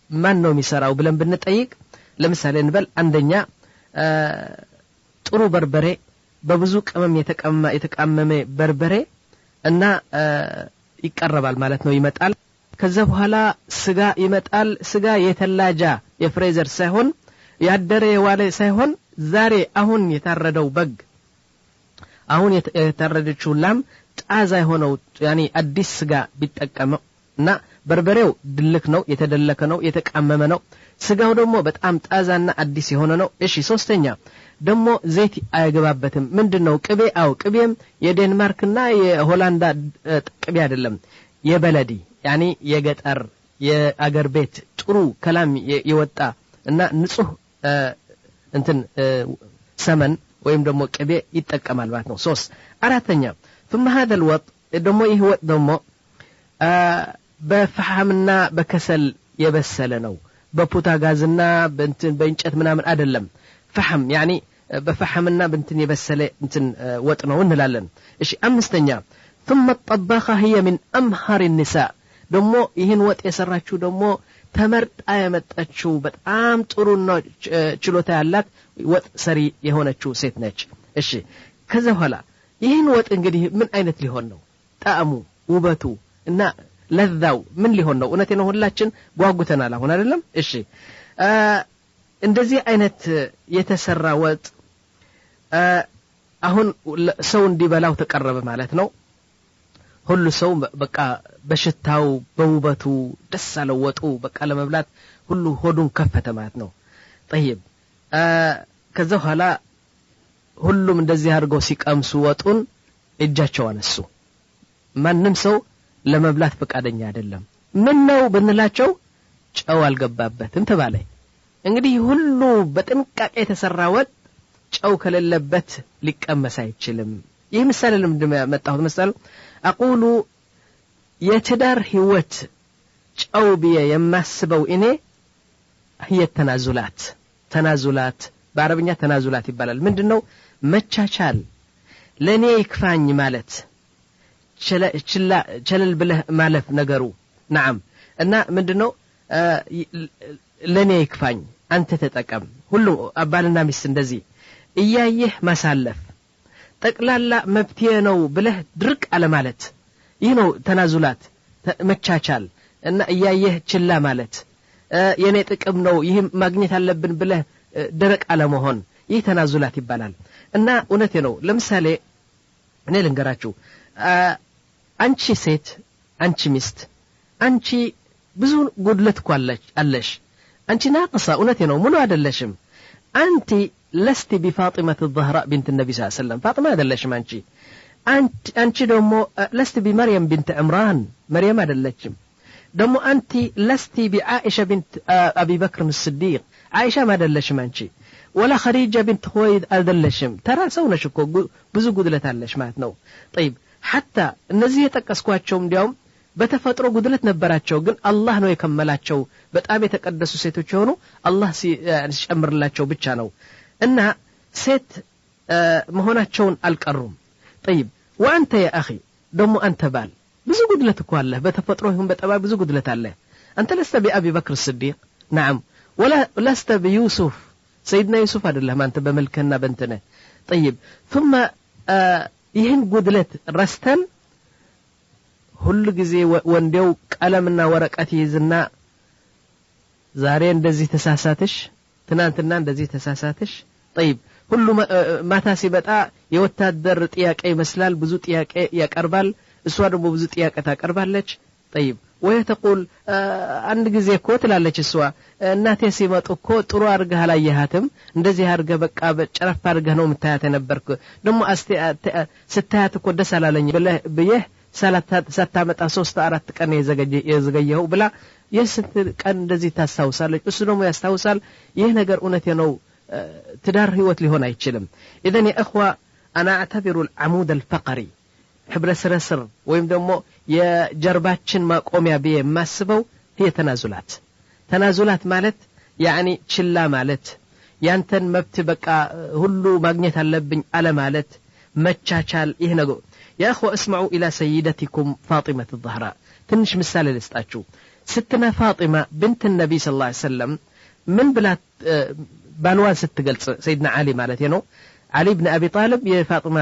ማን ነው የሚሰራው ብለን ብንጠይቅ ለምሳሌ እንበል አንደኛ ጥሩ በርበሬ በብዙ ቅመም የተቀመመ በርበሬ እና ይቀርባል ማለት ነው ይመጣል ከዛ በኋላ ስጋ ይመጣል ስጋ የተላጃ የፍሬዘር ሳይሆን ያደረ የዋለ ሳይሆን ዛሬ አሁን የታረደው በግ አሁን የተረደችው ላም ጣዛ የሆነው ያኒ አዲስ ስጋ ቢጠቀመው እና በርበሬው ድልክ ነው የተደለከ ነው የተቀመመ ነው ስጋው ደግሞ በጣም ጣዛና አዲስ የሆነ ነው እሺ ሶስተኛ ደግሞ ዘይት አይገባበትም ምንድነው ቅቤ ቅቤም የዴንማርክና የሆላንድ ቅቤ አይደለም የበለዲ ያኒ የገጠር የአገር ቤት ጥሩ ከላም የወጣ እና ንጹህ እንትን ሰመን ወይም ደግሞ ቅቤ ይጠቀማል ማለት ነው 3 አራተኛ ثم هذا الوط ደግሞ ይህ ወጥ ደግሞ በፈሐምና በከሰል የበሰለ ነው በፑታጋዝና በእንጨት ምናምን አይደለም ፈሐም يعني በፈሐምና በእንትን የበሰለ እንትን ወጥ ነው እንላለን እሺ አምስተኛ ثم الطباخه هي من امهر النساء ደግሞ ይህን ወጥ የሰራችው ደግሞ ተመርጣ ያመጣችው በጣም ጥሩና ችሎታ ያላት ወጥ ሰሪ የሆነችው ሴት ነች እሺ ከዛ በኋላ ይህን ወጥ እንግዲህ ምን አይነት ሊሆን ነው ጣዕሙ ውበቱ እና ለዛው ምን ሊሆን ነው እውነቴ ነው ሁላችን ጓጉተናል አሁን አይደለም እሺ እንደዚህ አይነት የተሰራ ወጥ አሁን ሰው እንዲበላው ተቀረበ ማለት ነው ሁሉ ሰው በቃ በሽታው በውበቱ ደስ አለው ወጡ በቃ ለመብላት ሁሉ ሆዱን ከፈተ ማለት ነው طيب ከዛ በኋላ ሁሉም እንደዚህ አድርገው ሲቀምሱ ወጡን እጃቸው አነሱ ማንንም ሰው ለመብላት ፈቃደኛ አይደለም ምን ነው ብንላቸው ጨው አልገባበትም ተባለ እንግዲህ ሁሉ በጥንቃቄ የተሰራ ወጥ ጨው ከሌለበት ሊቀመስ አይችልም ይህ ምሳሌ ለምንድነው ያመጣሁት መሰል አቁሉ የትዳር ህይወት ጨው ቢየ የማስበው እኔ هي ተናዙላት በአረብኛ ተናዙላት ይባላል ምንድነው መቻቻል ለኔ ይክፋኝ ማለት ቸለል ብለህ ማለፍ ነገሩ نعم እና ምንድነው ለኔ ይክፋኝ አንተ ተጠቀም ሁሉ አባልና ሚስት እንደዚህ እያየህ ማሳለፍ ጠቅላላ መብቴ ነው ብለህ ድርቅ አለ ማለት ይህ ነው ተናዙላት መቻቻል እና እያየህ ችላ ማለት የኔ ጥቅም ነው ይህ ማግኘት አለብን ብለህ ደረቅ አለ መሆን ይህ ተናዙላት ይባላል እና እውነቴ ነው ለምሳሌ እኔ ልንገራችሁ አንቺ ሴት አንቺ ሚስት አንቺ ብዙ ጉድለት አለሽ አንቺ ናቅሳ እውነቴ ነው ሙሉ አይደለሽም አንቺ لست بفاطمة الزهراء بنت النبي صلى الله عليه وسلم فاطمة አይደለሽም አንቺ ደግሞ لست بمريم بنت عمران مريم አይደለችም ደግሞ አንቺ لست بعائشة بنت أبي بكر الصديق عائشة ما አይደለሽም አንቺ ولا خديجة بنت خويلد አይደለሽም ተራ ሰው ነሽ እኮ ብዙ ጉድለት አለሽ ማለት ነው طيب حتى እነዚህ የተቀስኳቸው እንዲያውም በተፈጥሮ ጉድለት ነበራቸው ግን አላህ ነው የከመላቸው በጣም የተቀደሱ ሴቶች ሆኑ አላህ ሲጨምርላቸው ብቻ ነው እና ሴት መሆናቸውን አልቀሩም طيب وانت يا اخي ደሞ አንተ ባል ብዙ ጉድለት እኮ አለ በተፈጥሮ ይሁን በጠባ ብዙ ጉድለት አለ አንተ لست بأبي بكر الصديق نعم ولا لست بيوسف سيدنا يوسف አይደለም አንተ በመልከና በእንተነ طيب ثم ይህን ጉድለት ረስተን ሁሉ ጊዜ ወንዴው ቀለምና ወረቀት ይዝና ዛሬ እንደዚህ ተሳሳተሽ ትናንትና እንደዚህ ተሳሳተሽ طيب ሁሉ ማታ ሲበጣ የወታደር ጥያቄ ይመስላል ብዙ ጥያቄ ያቀርባል እሷ ደግሞ ብዙ ጥያቄ ታቀርባለች طيب ويتقول አንድ ጊዜ እኮ ትላለች እሷ እናቴ ሲመጡ እኮ ጥሩ አርገህ አላየሃትም እንደዚህ አርገህ በቃ በጨረፍ አርገህ ነው የምታያት የነበርኩ ደግሞ ስታያት እኮ ደስ አላለኝ ብለህ ሳታመጣ 3-4 ቀን የዘገየው ብላ የስንት ቀን እንደዚህ ታስታውሳለች እሱ ደግሞ ያስታውሳል ይህ ነገር እውነቴ ነው ትዳር ህይወት ሊሆን አይችልም اذا يا اخوه انا اعتبر العمود الفقري حبل سرسر ወይም ደግሞ የጀርባችን ማቆሚያ በየ ማስበው هي ተናዙላት ማለት يعني ችላ ማለት ያንተን መብት በቃ ሁሉ ማግኘት አለብኝ አለ ማለት መቻቻል ይህ ነው يا اخوه اسمعوا الى سيدتكم فاطمه الزهراء ትንሽ ምሳሌ ልስጣችሁ ستنا فاطمه بنت النبي صلى الله عليه وسلم من بلاد ባልዋን ስትገልጽ سيدنا علي ማለት ነው علي بن ابي طالب የፋጢማ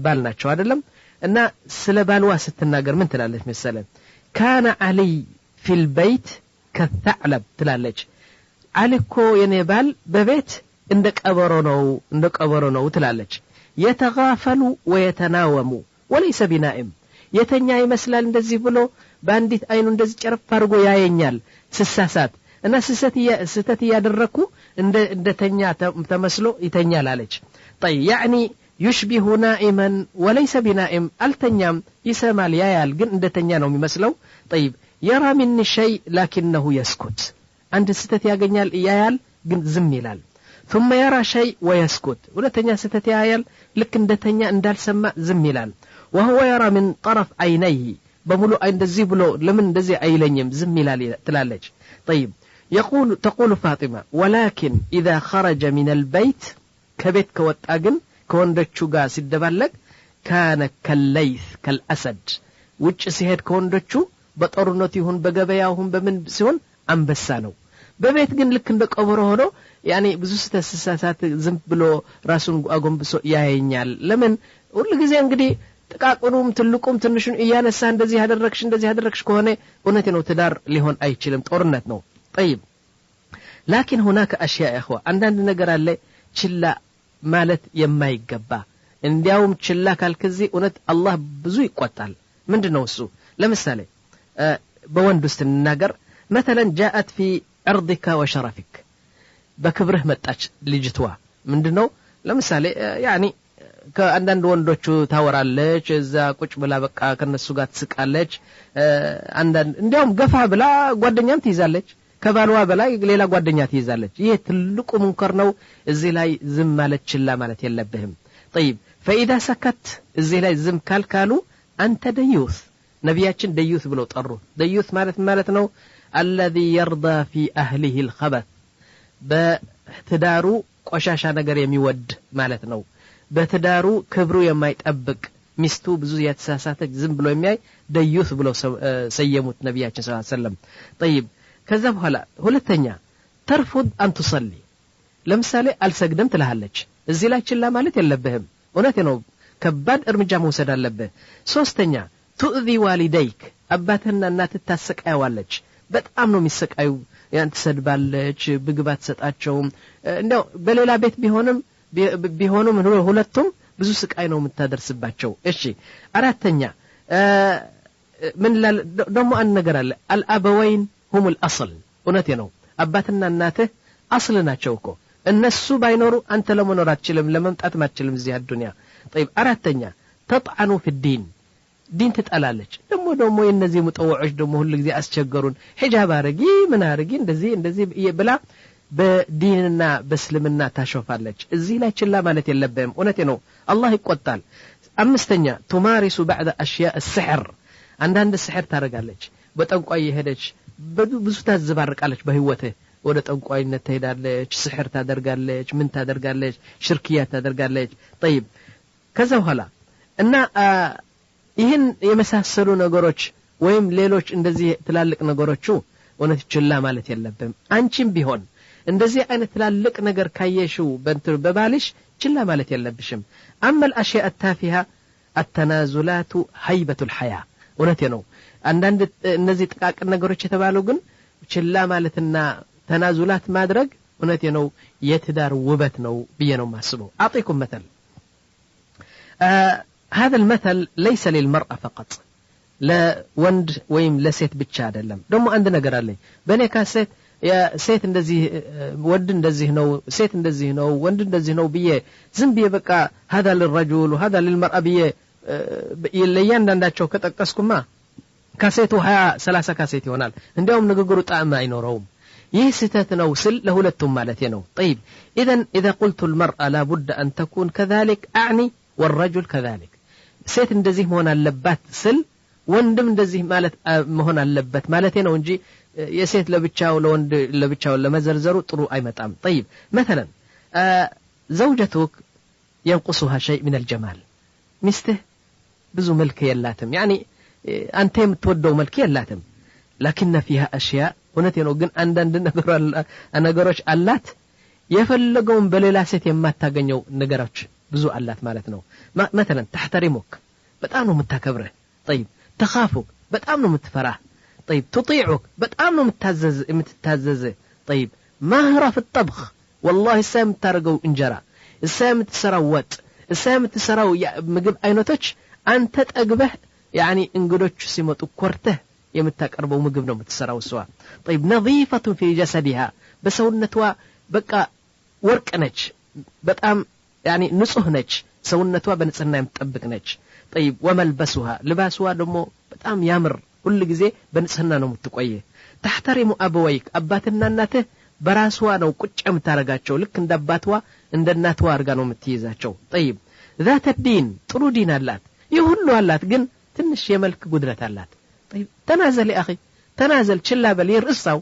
ባል ናቸው አይደለም እና ስለ ባልዋ ስትናገር ምን ትላለች መሰለን كان علي في البيت كالثعلب ትላለች علي እኮ የኔ ባል በቤት እንደ ቀበሮ ነው ትላለች يتغافل ويتناوم وليس بنائم የተኛ ይመስላል እንደዚህ ብሎ ባንዲት አይኑ እንደዚህ ጨርፍ አድርጎ ያየኛል ስሳሳት እና ስተት ያደረኩ እንደተኛ ተመስሎ ይተኛል አለች طيب يعني يشبه نائما وليس بنائم التنيام يسمال يايال ግን እንደተኛ ነው የሚመስለው طيب يرى من شيء لكنه يسكت عند ስተት ያገኛል ያያል ግን ዝም ይላል ثم يرى شيء ويسكت ሁለተኛ ስተት ያያል ልክ እንደተኛ እንዳልሰማ ዝም ይላል وهو يرى من طرف عينيه በሙሉ እንደዚህ ብሎ ለምን እንደዚህ አይለኝም ዝም ይላል ትላለች طيب تقول فاطمة ولكن إذا خرج من البيت كبيت كوتا ግን ከወንዶቹ ጋር ሲደባለቅ كان كالليث كالاسد ውጭ ሲሄድ ከወንዶቹ በጦርነት ይሁን በገበያው ይሁን በምን ሲሆን አንበሳ ነው በቤት ግን ልክ እንደ ቀበሮ ሆኖ ያኒ ብዙ ተሰሳሳት ዝም ብሎ ራሱን አጎንብሶ ያየኛል ለምን ሁሉ ጊዜ እንግዲህ ጥቃቁኑም ትልቁም ትንሹን እያነሳ እንደዚህ ያደረክሽ ከሆነ እውነቴ ነው ትዳር ሊሆን አይችልም ጦርነት ነው طيب لكن هناك اشياء يا اخوه عندنا ነገር አለ ችላ ማለት የማይገባ እንዲያውም ችላ ካልከዚ እውነት አላህ ብዙ ይቆጣል ምንድነው እሱ ለምሳሌ በወንድ ውስጥ እንናገር مثلا جاءت في عرضك وشرفك በክብርህ መጣች ልጅቷ ምንድነው ለምሳሌ يعني ከአንዳንድ ወንዶቹ ታወራለች እዛ ቁጭ ብላ በቃ ከነሱ ጋር ትስቃለች አንዳንድ እንዲያውም ገፋ ብላ ጓደኛም ትይዛለች ከባልዋ በላይ ሌላ ጓደኛ ትይዛለች ይሄ ትልቁ ሙንከር ነው እዚህ ላይ ዝም ማለት ችላ ማለት የለብህም طيب فاذا سكت እዚህ ላይ ዝም ካልካሉ አንተ ደዩስ ነብያችን ደዩስ ብለው ጠሩ ደዩስ ማለት ነው الذي يرضى في اهله الخبث በትዳሩ ቆሻሻ ነገር የሚወድ ማለት ነው በትዳሩ ክብሩ የማይጠብቅ ሚስቱ ብዙ ያተሳሳተች ዝም ብሎ የሚያይ ደዩስ ብሎ ሰየሙት ነብያችን ሰለላሁ ዐለይሂ ወሰለም طيب ከዛ በኋላ ሁለተኛ ተርፉድ አን ቱሰሊ ለምሳሌ አልሰግድም ትላለች እዚህ ላይ ችላ ማለት የለብህም እውነት ነው ከባድ እርምጃ መውሰድ አለብህ ሶስተኛ ቱዚ ዋሊደይክ አባትና እናት ታሰቃያዋለች በጣም ነው የሚሰቃዩ ያን ትሰድባለች ምግባት ሰጣቸው እንደው በሌላ ቤት ቢሆንም ሁለቱም ብዙ ስቃይ ነው የምታደርስባቸው እሺ አራተኛ ምን ደሞ አንድ ነገር አለ አልአበወይን هم الاصل እውነቴ ነው አባትና እናትህ አስል ናቸው እኮ እነሱ ባይኖሩ አንተ ለመኖር አትችልም ለመምጣት ማትችልም እዚህ አዱንያ طيب አራተኛ تطعنوا في الدين ዲን ትጠላለች ደሞ የነዚህ ሙጠወዖች ደሞ ሁሉ ጊዜ አስቸገሩን ሒጃብ አረጊ ምን አረጊ እንደዚህ ብላ በዲንና በእስልምና ታሾፋለች እዚህ ላይ ችላ ማለት የለበም እውነቴ ነው አላህ ይቆጣል አምስተኛ تمارس بعد اشياء السحر አንዳንድ ስሕር ታረጋለች በጠንቋይ የሄደች ብዙ ታዝባርቃለች በህይወትህ ወደ ጠንቋይነት ትሄዳለች ስሕር ታደርጋለች ምን ታደርጋለች ሽርክያት ታደርጋለች طيب ከዛ በኋላ እና ይህን የመሳሰሉ ነገሮች ወይም ሌሎች እንደዚህ ትላልቅ ነገሮች እውነት ችላ ማለት የለብም አንቺም ቢሆን እንደዚህ አይነት ትላልቅ ነገር ካየሽው በባልሽ ችላ ማለት የለብሽም አመል አሽያء التافهه التنازلات هيبه الحياه እውነቴ ነው አንዳንድ እነዚህ ጥቃቅን ነገሮች የተባሉ ግን ችላ ማለትና ተናዙላት ማድረግ እውነቴ ነው የትዳር ውበት ነው ብዬ ነው ማስበው አጥይኩም مثل هذا المثل ليس للمرأة فقط لا ወንድ ወይም ለሴት ብቻ አይደለም ደግሞ አንድ ነገር አለኝ በኔ ካሴት ሴት እንደዚህ ወንድ እንደዚህ ነው ሴት እንደዚህ ነው ወንድ እንደዚህ ነው ብዬ ዝም ብዬ በቃ هذا للرجل وهذا للمرأة ብዬ ለያንዳንዳቸው ከጠቀስኩማ ካሴቱ 20 30 ካሴት ይሆናል እንዲያውም ንግግሩ ጣዕም አይኖረውም ይህ ስህተት ነው ስል ለሁለቱም ማለት ነው طيب اذا قلت المرأة لا بد ان تكون كذلك اعني والرجل كذلك ሴት እንደዚህ መሆን አለባት ስል ወንድም እንደዚህ ማለት መሆን አለበት ማለት ነው እንጂ የሴት ለብቻው ለወንድ ለብቻው ለመዘርዘሩ ጥሩ አይመጣም طيب مثلا زوجتك ينقصها شيء من الجمال ሚስትህ ብዙ መልክ የላትም يعني አንተ የምትወደው መልክ የላትም لكن فيها اشياء እውነቴ ነው ግን አንዳንድ ነገሮች አላት የፈለገውን በሌላ ሴት የማታገኘው ነገሮች ብዙ አላት ማለት ነው مثلا تحترمك በጣም ነው የምታከብረህ طيب تخافك በጣም ነው የምትፈራህ طيب تطيعك በጣም ነው የምትታዘዝ طيب ماهرة في الطبخ والله السام تارغو انجرا السام تسراو ወጥ السام تسراو ምግብ አይነቶች አንተ ጠግበህ يعني እንግዶች ሲመጡ ኮርተህ የምታቀርበው ምግብ ነው የምትሰራው እሷ طيب نظيفة في جسدها በሰውነቷ በቃ ወርቅ ነች በጣም يعني ንጹህ ነች ሰውነቷ በንጽህና የምትጠብቅ ነች طيب وملبسها لباسها ደግሞ በጣም ያምር ሁሉ ጊዜ በንጽህና ነው የምትቆየ تحترم ابويك አባትና እናትህ በራስዋ ነው ቁጭ የምታረጋቸው ልክ እንደ አባትዋ እንደ እናትዋ አርጋ ነው የምትይዛቸው طيب ذات الدين ጥሩ ዲን አላት ይሁሉ አላት ግን ትንሽ የመልክ ጉድለት አላት طيب ተናዘል اخي ተናዘል ችላ በል ይርሳው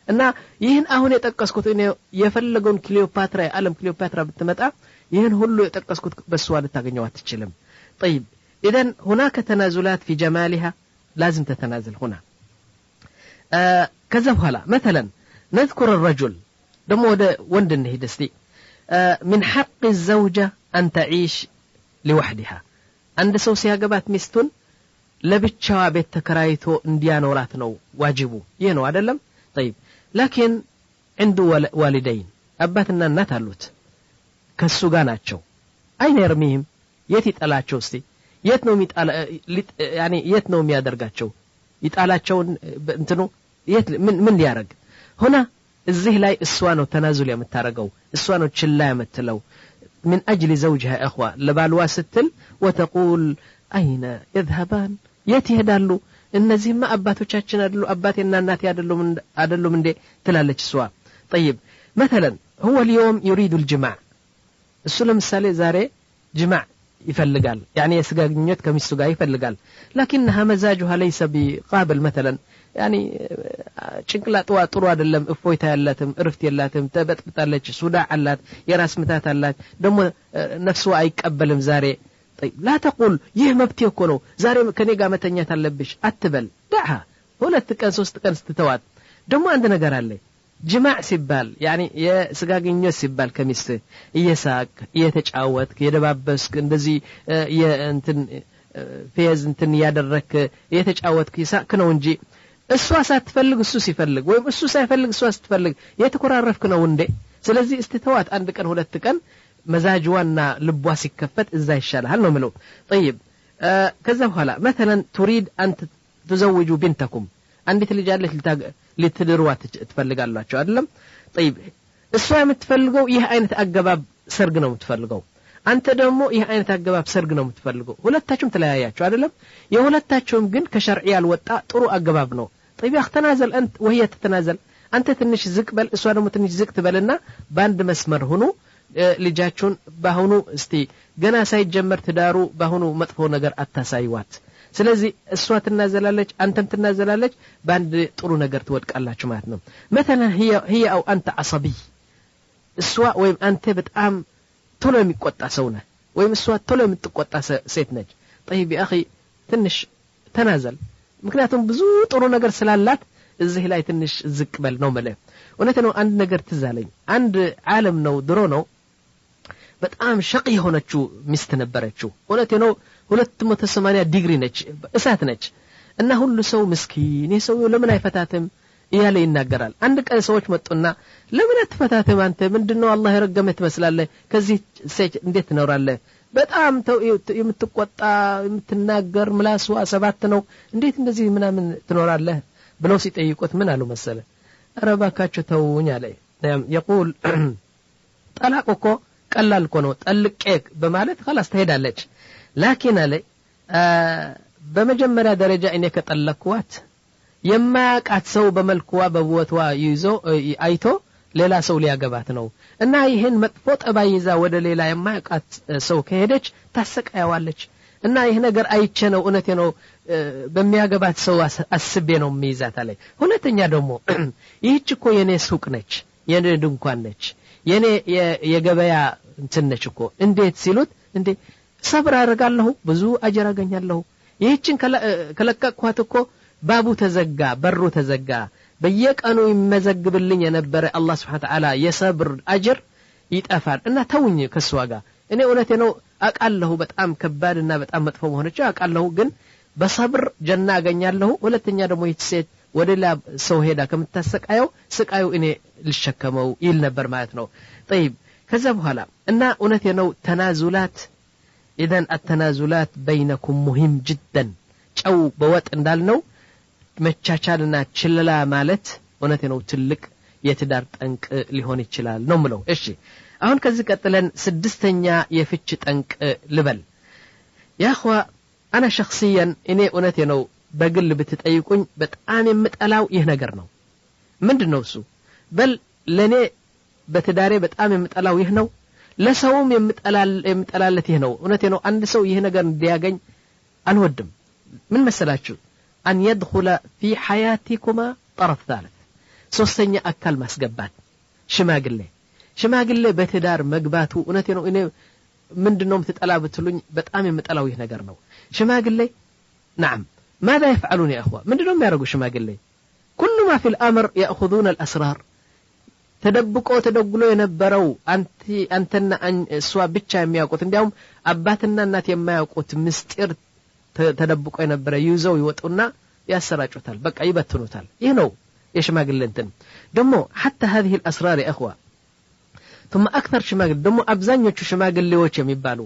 እና ይህን አሁን የጠቀስኩት እኔ የፈለገውን ክሊዮፓትራ የዓለም ክሊዮፓትራ ብትመጣ ይህን ሁሉ የጠቀስኩት በሷ ልታገኘው አትችልም طيب اذا هناك تنازلات في جمالها لازم تتنازل هنا كذا بحالا مثلا نذكر الرجل دمو وند نهيد استي من حق الزوجة أن تعيش لوحدها عند سو سياغبات ميستون لبتشوا بيت تكرايتو انديانورات نو واجبو ينو عدلم طيب لكن عنده والدين أباتنا النات አሉት ከሱ ጋር ናቸው አይነ እርሚህም የት ይጣላቸው እስቲ የት ነው የሚጣላ يعني የት ነው የሚያደርጋቸው ይጣላቸው እንትኑ የት ምን ሊያረግ هنا እዚህ ላይ እሷ ነው ተናዙል የምታረገው እሷ ነው ችላ የምትለው من اجل زوجها اخوه ለባልዋ ስትል وتقول اين يذهبان የት ይሄዳሉ እነዚህማ አባቶቻችን አይደሉ አባቴና እናቴ አይደሉም እንዴ ትላለች እሷ طيب مثلا هو اليوم يريد الجماع እሱ ለምሳሌ ዛሬ ጅማዕ ይፈልጋል يعني የስጋ ግንኙነት ከሚስቱ ጋር ይፈልጋል لكنها مزاجها ليس بقابل مثلا يعني ጭንቅላቷ ጥሩ አይደለም እፎይታ ያላትም እርፍት የላትም ተበጥብጣለች ሱዳ አላት የራስ ምታት አላት ደሞ ነፍሷ አይቀበልም ዛሬ طيب لا تقول ይህ መብቴ እኮ ነው ዛሬ ከኔ ጋር መተኛት አለብሽ አትበል دعها ሁለት ቀን ሶስት ቀን ስትተዋት ደግሞ አንድ ነገር አለ ጅማዕ ሲባል يعني የስጋ ግንኙነት ሲባል ከሚስት እየሳቅ እየተጫወትክ የደባበስክ እንደዚህ የእንትን ፌዝ እንትን ያደረክ እየተጫወትክ ይሳቅ ነው እንጂ እሷ ሳትፈልግ እሱ ሲፈልግ ወይም እሱ ሳይፈልግ እሷ ስትፈልግ የተኮራረፍክ ነው እንዴ ስለዚህ استተዋት አንድ ቀን ሁለት ቀን መዛጅዋና ልቧ ሲከፈት እዛ ይሻላል ነው ምለው طيب ከዛ በኋላ مثلا تريد ان تزوجوا بنتكم አንዲት ልጅ አለች ልትድሯት ትፈልጋላችሁ አይደለም طيب እሷ የምትፈልገው ይህ አይነት አገባብ ሰርግ ነው የምትፈልገው አንተ ደግሞ ይህ አይነት አገባብ ሰርግ ነው የምትፈልገው ሁለታችሁም ተለያያችሁ አይደለም የሁለታችሁም ግን ከሸርዕ ያልወጣ ጥሩ አገባብ ነው طيب اختنازل انت وهي تتنازل አንተ ትንሽ ዝቅ በል እሷ ደግሞ ትንሽ ዝቅ ትበልና ባንድ መስመር ሆኖ ልጃችሁን ባሁኑ እስቲ ገና ሳይጀመር ትዳሩ ባሁኑ መጥፎ ነገር አታሳይዋት ስለዚህ እሷ ትናዘላለች አንተም ትናዘላለች ባንድ ጥሩ ነገር ትወድቃላችሁ ማለት ነው مثلا هي او انت عصبي እሷ ወይም አንተ በጣም ቶሎ የሚቆጣ ሰው ነህ ወይም እሷ ቶሎ የምትቆጣ ሴት ነች طيب يا اخي ትንሽ ተናዘል ምክንያቱም ብዙ ጥሩ ነገር ስላላት እዚህ ላይ ትንሽ ዝቅ በል ነው ማለት እውነት ነው አንድ ነገር ትዛለኝ አንድ ዓለም ነው ድሮ ነው በጣም ሸቂ የሆነችው ሚስት ነበረችው እውነት ነው 280 ዲግሪ ነች እሳት ነች እና ሁሉ ሰው ምስኪን የሰው ለምን አይፈታተም እያለ ይናገራል አንድ ቀን ሰዎች መጡና ለምን አትፈታተም አንተ ምንድነው አላህ ይረገመት መስላለህ ከዚህ ሴት እንዴት ትኖራለህ በጣም የምትቆጣ የምትናገር ምላሷ ሰባት ነው እንዴት እንደዚህ ምናምን ትኖራለህ ብለው ሲጠይቁት ምን አሉ መሰለ አረባካችሁ ተውኝ አለ يقول طلاق እኮ ቀላል እኮ ነው ጠልቄ በማለት خلاص ትሄዳለች لكن አለ በመጀመሪያ ደረጃ እኔ ከጠለቅኳት የማያቃት ሰው በመልኩዋ በውበቷ ይዞ አይቶ ሌላ ሰው ሊያገባት ነው እና ይሄን መጥፎ ጠባይ ይዛ ወደ ሌላ የማያቃት ሰው ከሄደች ታሰቃያዋለች እና ይሄ ነገር አይቼ ነው እውነቴ ነው በሚያገባት ሰው አስቤ ነው የሚይዛት አለ ሁለተኛ ደግሞ ይህች እኮ የኔ ሱቅ ነች የኔ ድንኳን ነች የኔ የገበያ እንትን ነች እኮ እንዴት ሲሉት እንዴ ሰብር አደርጋለሁ ብዙ አጀር አገኛለሁ ይህችን ከለቀቅኳት እኮ ባቡ ተዘጋ በሩ ተዘጋ በየቀኑ ይመዘግብልኝ የነበረ አላህ Subhanahu Wa Ta'ala የሰብር አጅር ይጠፋል እና ተውኝ ከሷ ጋር እኔ እውነቴ ነው አቃለሁ በጣም ከባድና በጣም መጥፎ መሆነች አቃለሁ ግን በሰብር ጀና አገኛለሁ ሁለተኛ ደግሞ ይትሴት ወደላ ሰው ሄዳ ከምታሰቃየው ስቃዩ እኔ ልሸከመው ይል ነበር ማለት ነው طيب ከዛ በኋላ እና እውነቴ ነው ተናዙላት اذا التنازلات بينكم مهم جدا ጨው በወጥ እንዳልነው መቻቻልና ችለላ ማለት እውነቴ ነው ትልቅ የትዳር ጠንቅ ሊሆን ይችላል ነው ምለው እሺ አሁን ከዚህ ቀጥለን ስድስተኛ የፍች ጠንቅ ልበል ያ اخوا انا شخصيا እኔ እውነቴ ነው በግል ብትጠይቁኝ በጣም የምጠላው ይህ ነገር ነው ምንድነው እሱ በል ለኔ በትዳሬ በጣም የምጠላው ይህ ነው ለሰውም የምጠላለት ይህ ነው እውነቴ ነው አንድ ሰው ይህ ነገር እንዲያገኝ አልወድም ምን መሰላችሁ أن يدخل في حياتكما طرف ثالث ሶስተኛ አካል ማስገባት ሽማግሌ በትዳር መግባቱ እውነቴ ነው እኔ ምንድነው የምትጠላ ብትሉኝ በጣም የምጠላው ይህ ነገር ነው ሽማግሌ نعم ماذا يفعلون يا اخوه ምንድነው የሚያደርጉ ሽማግሌ كل ما في الامر ياخذون الاسرار ተደብቆ የነበረው አንተና እሷ ብቻ የሚያውቁት እንዲያውም አባትና እናት የማያውቁት ምስጢር ተደብቆ የነበረ ይዘው ይወጡና ያሰራጩታል በቃ ይበትኑታል ይህ ነው የሽማግሌ እንትን ደግሞ حتى هذه الاسرار يا اخوه ثم اكثر ሽማግሌ ደግሞ አብዛኞቹ ሽማግሌዎች የሚባሉ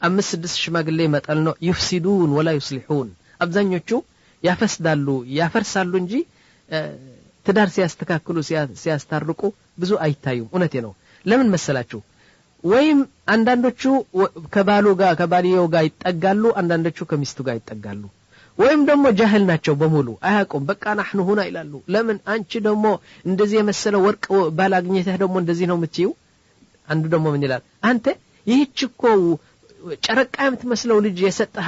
5-6 ሽማግሌ መጣል ነው يفسدون ولا يصلحون አብዛኞቹ ያፈርሳሉ እንጂ ትዳር ሲያስተካክሉ ሲያስታርቁ ብዙ አይታዩም እውነቴ ነው ለምን መሰላችሁ ወይም አንዳንዶቹ ከባልየው ጋር ይጠጋሉ አንዳንዶቹ ከሚስቱ ጋር ይጠጋሉ ወይም ደግሞ ጃህል ናቸው በሙሉ አያውቁም በቃ نحن هنا ይላሉ ለምን አንቺ ደግሞ እንደዚህ የመሰለ ወርቅ ባላግኘተህ ደግሞ እንደዚህ ነው የምትይው አንዱ ደግሞ ምን ይላል አንተ ይህች እኮ ጨረቃ የምትመስለው ልጅ የሰጠህ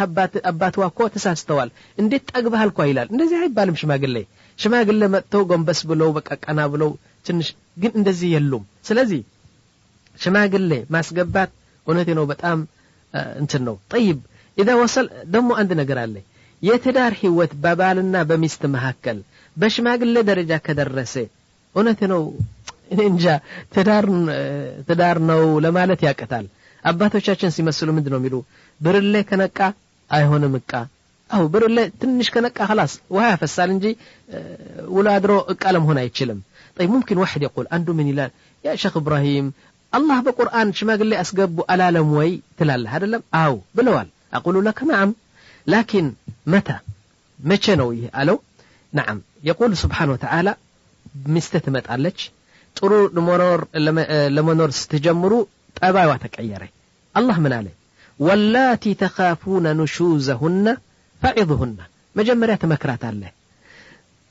አባትዋ እኮ ተሳስተዋል እንዴት ጠግበሃል እኮ ይላል እንደዚህ አይባልም ሽማግሌ መጥተው ጎንበስ ብለው በቃ ቀና ብለው ትንሽ ግን እንደዚህ የሉም ስለዚህ ሽማግሌ ማስገባት እውነቴ ነው በጣም እንትን ነው طيب إذا وصل دمو عند نجر عليه يتدار هوت ببالنا بمست مهكل باش ما قل درجة كدرسه ونتنو እንጃ ትዳር ነው ለማለት ያቀታል አባቶቻችን ሲመስሉ ምንድነው የሚሉ ብርሌ ከነቃ አይሆንም እቃ አው ብርሌ ትንሽ ከነቃ خلاص ውሃ ያፈሳል እንጂ ወላድሮ እቃ ለመሆን አይችልም طيب ممكن واحد يقول عنده من ይላል يا شيخ ابراهيم الله በቁርአን ሽማግሌ አስገቡ አላለም ወይ ትላለህ አይደለም አው ብለዋል اقول لك نعم لكن መቼ ነው ይሄ አለው نعم يقول سبحانه وتعالى ሚስት ትመጣለች ጥሩ ለመኖር ስትጀምሩ ጠባይዋ ተቀየረ አላህ ምን አለ واللاتي تخافون نشوزهن فعظهن መጀመሪያ ተመክራታለህ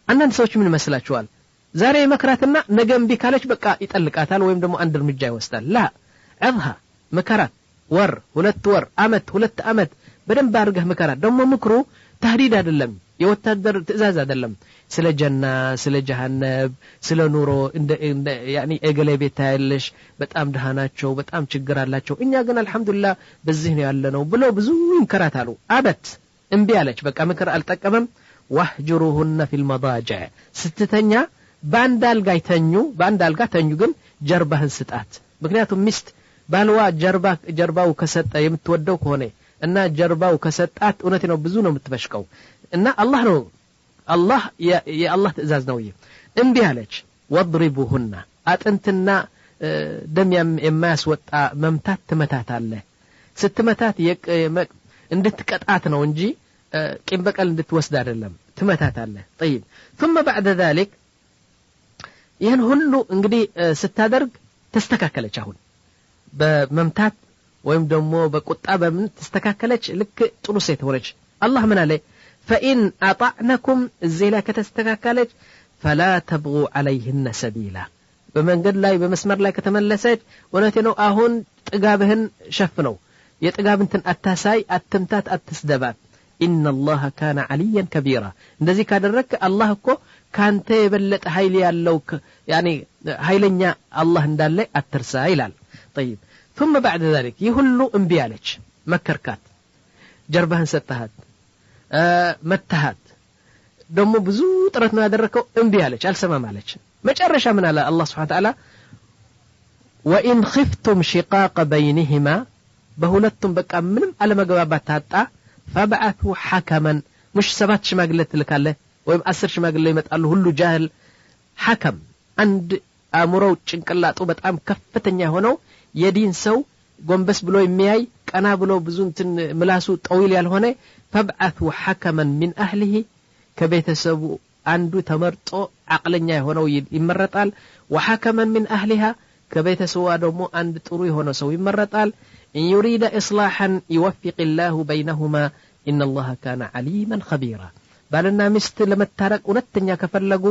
አንዳንድ ሰዎች ምን መስላችኋል ዛሬ መክራትና ነገም ቢካለች በቃ ይጠልቃታል ወይም ደግሞ አንድ እርምጃ ይወስዳል لا عظها መከራት ወር ሁለት ወር ሁለት አመት በደንብ አድርገህ መከራት ደግሞ ምክሩ ተህዲድ አይደለም የወታደር ትእዛዝ አይደለም ስለ ጀና ስለ ጀሃነም ስለ ኑሮ እንደ ያኒ እገሌ ቤት ያለሽ በጣም ደሃናቸው በጣም ችግር አላቸው እኛ ግን አልহামዱሊላህ በዚህ ነው ያለነው ብሎ ብዙ ይንከራታሉ አበት እንቢ አለች በቃ ምክር አልጠቀመም ወህጅሩሁን ፊል መዳጅዕ ስትተኛ ባንድ አልጋ ተኙ ግን ጀርባህን ስጣት ምክንያቱም ሚስት ባልዋ ጀርባው ከሰጠ የምትወደው ከሆነ እና ጀርባው ከሰጣት እውነት ነው ብዙ ነው የምትበሽቀው እና አላህ የአላህ ትእዛዝ ነው ይሄ እንቢ አለች ወድሪቡሁና አጥንትና ደም የማያስወጣ መምታት ትመታታለህ ስትመታት እንድትቀጣት ነው እንጂ ቂም በቀል እንድትወስድ አይደለም ትመታታለህ طيب ثم بعد ذلك ይሄን ሁሉ እንግዲህ ስታደርግ ተስተካከለች አሁን በመምታት ወይም ደግሞ በቁጣ በምን ተስተካከለች ልክ ጥሩ ሴት ሆነች አላህ ምን አለ فإن أطعنكم الزيلا كتستكاكلج فلا تبغوا عليهن سبيلا بمنقد لاي بمسمر لاي كتملسج ونتنو أهون تقابهن شفنو يتقابنتن التاساي التمتات التسدبات إن الله كان عليا كبيرا እንደዚህ ካደረክ አላህ እኮ ካንተ የበለጠ ኃይል ያለው يعني ኃይለኛ አላህ እንዳለ አትርሳ ይላል طيب ثم بعد ذلك ይሁሉ እንቢ አለች መከርካት ጀርባህን ሰጣሃት መተሃት ደሞ ብዙ ጥረት ነው ያደረከው እንቢ አለች አልሰማም አለች መጨረሻ ምን አለ አላህ Subhanahu Wa Ta'ala وإن خفتم شقاق بينهما በሁለቱም በቃ ምንም አለመግባባት ታጣ فبعثوا حكما مش ሰባት ሽማግሌ ትልካለ ወይም 10 ሽማግሌ ይመጣሉ ሁሉ ጃህል حكم አንድ አእምሮው ጭንቅላቱ በጣም ከፍተኛ ሆነው የዲን ሰው ጎንበስ ብሎ የሚያይ ቀና ብሎ ብዙ እንትን ምላሱ ጠዊል ያልሆነ فبعثوا حكما من أهله كبيتسبو አንዱ ተመርጦ አቅለኛ የሆነው ይመረጣል وحكما من أهلها كبيتسوا ደግሞ አንድ ጥሩ የሆነ ሰው ይመረጣል إن يريد إصلاحا يوفق الله بينهما إن الله كان عليما خبيرا ባልና ሚስት ለመታረቅ ሁለተኛ ከፈለጉ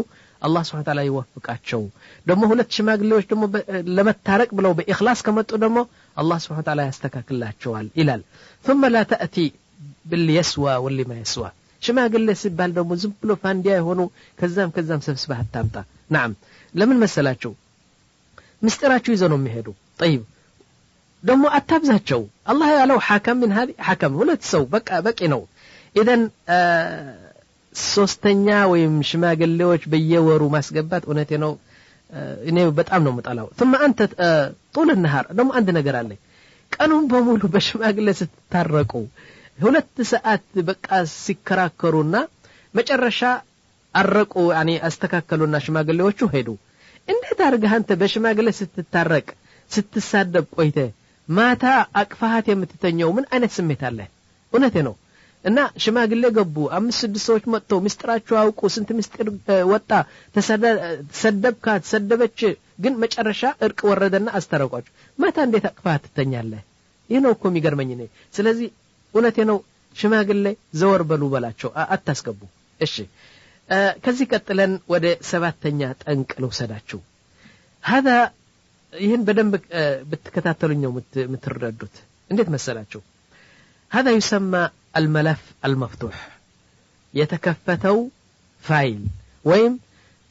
አላህ Subhanahu Wa Ta'ala ይወፍቃቸው ደግሞ ሁለት ሽማግሌዎች ደግሞ ለመታረቅ ብለው በእخلاص ከመጡ ደግሞ አላህ Subhanahu Wa Ta'ala ያስተካክላቸዋል ይላል ثم لا تأتي باليسوى واللي ما يسوى ሽማግሌ ሲባል ደግሞ ዝም ብሎ ፋንዲያ የሆኑ ከዛም ሰብስበህ አታምጣ نعم ለምን መሰላችሁ ምስጢራቸው ይዘው ነው የሚሄዱ طيب ደግሞ አታብዛቸው አላህ ያለው حكم من هذه حكم ሁለት ሰው በቂ ነው ኢደን ሶስተኛ ወይም ሽማግሌዎች በየወሩ ማስገባት እውነቴ ነው እኔ በጣም ነው መጣላው ثم انت طول النهار ደግሞ አንድ ነገር አለ ቀኑን በሙሉ በሽማግሌ ስትታረቁ ሁለት ሰዓት በቃ ሲከራከሩና መጨረሻ አረቁ يعني አስተካከሉና ሽማግሌዎቹ ሄዱ እንዴት አርገህ አንተ በሽማግሌ ስትታረቅ ስትሳደብ ቆይተ ማታ አቅፋሃት የምትተኛው ምን አይነት ስሜት አለ እውነቴ ነው እና ሽማግሌ ገቡ 5-6 ሰዎች መጥተው ምስጥራቸው አውቁ ስንት ምስጥር ወጣ ተሰደብካት ሰደበች ግን መጨረሻ እርቅ ወረደና አስተረቋቸው ማታ እንዴት አቅፋሃት ትተኛለህ ይሄ ነው እኮ የሚገርመኝ ነው ስለዚህ እውነቴ ነው ሽማግሌ ዘወር በሉ በላቸው አታስገቡ እሺ ከዚህ ቀጥለን ወደ ሰባተኛ ጠንቅ ልውሰዳችሁ هذا ይሄን በደንብ በተከታተሉኝ ነው የምትረዱት እንዴት መሰላችሁ هذا يسمى الملف المفتوح يتكفتو فايل ويم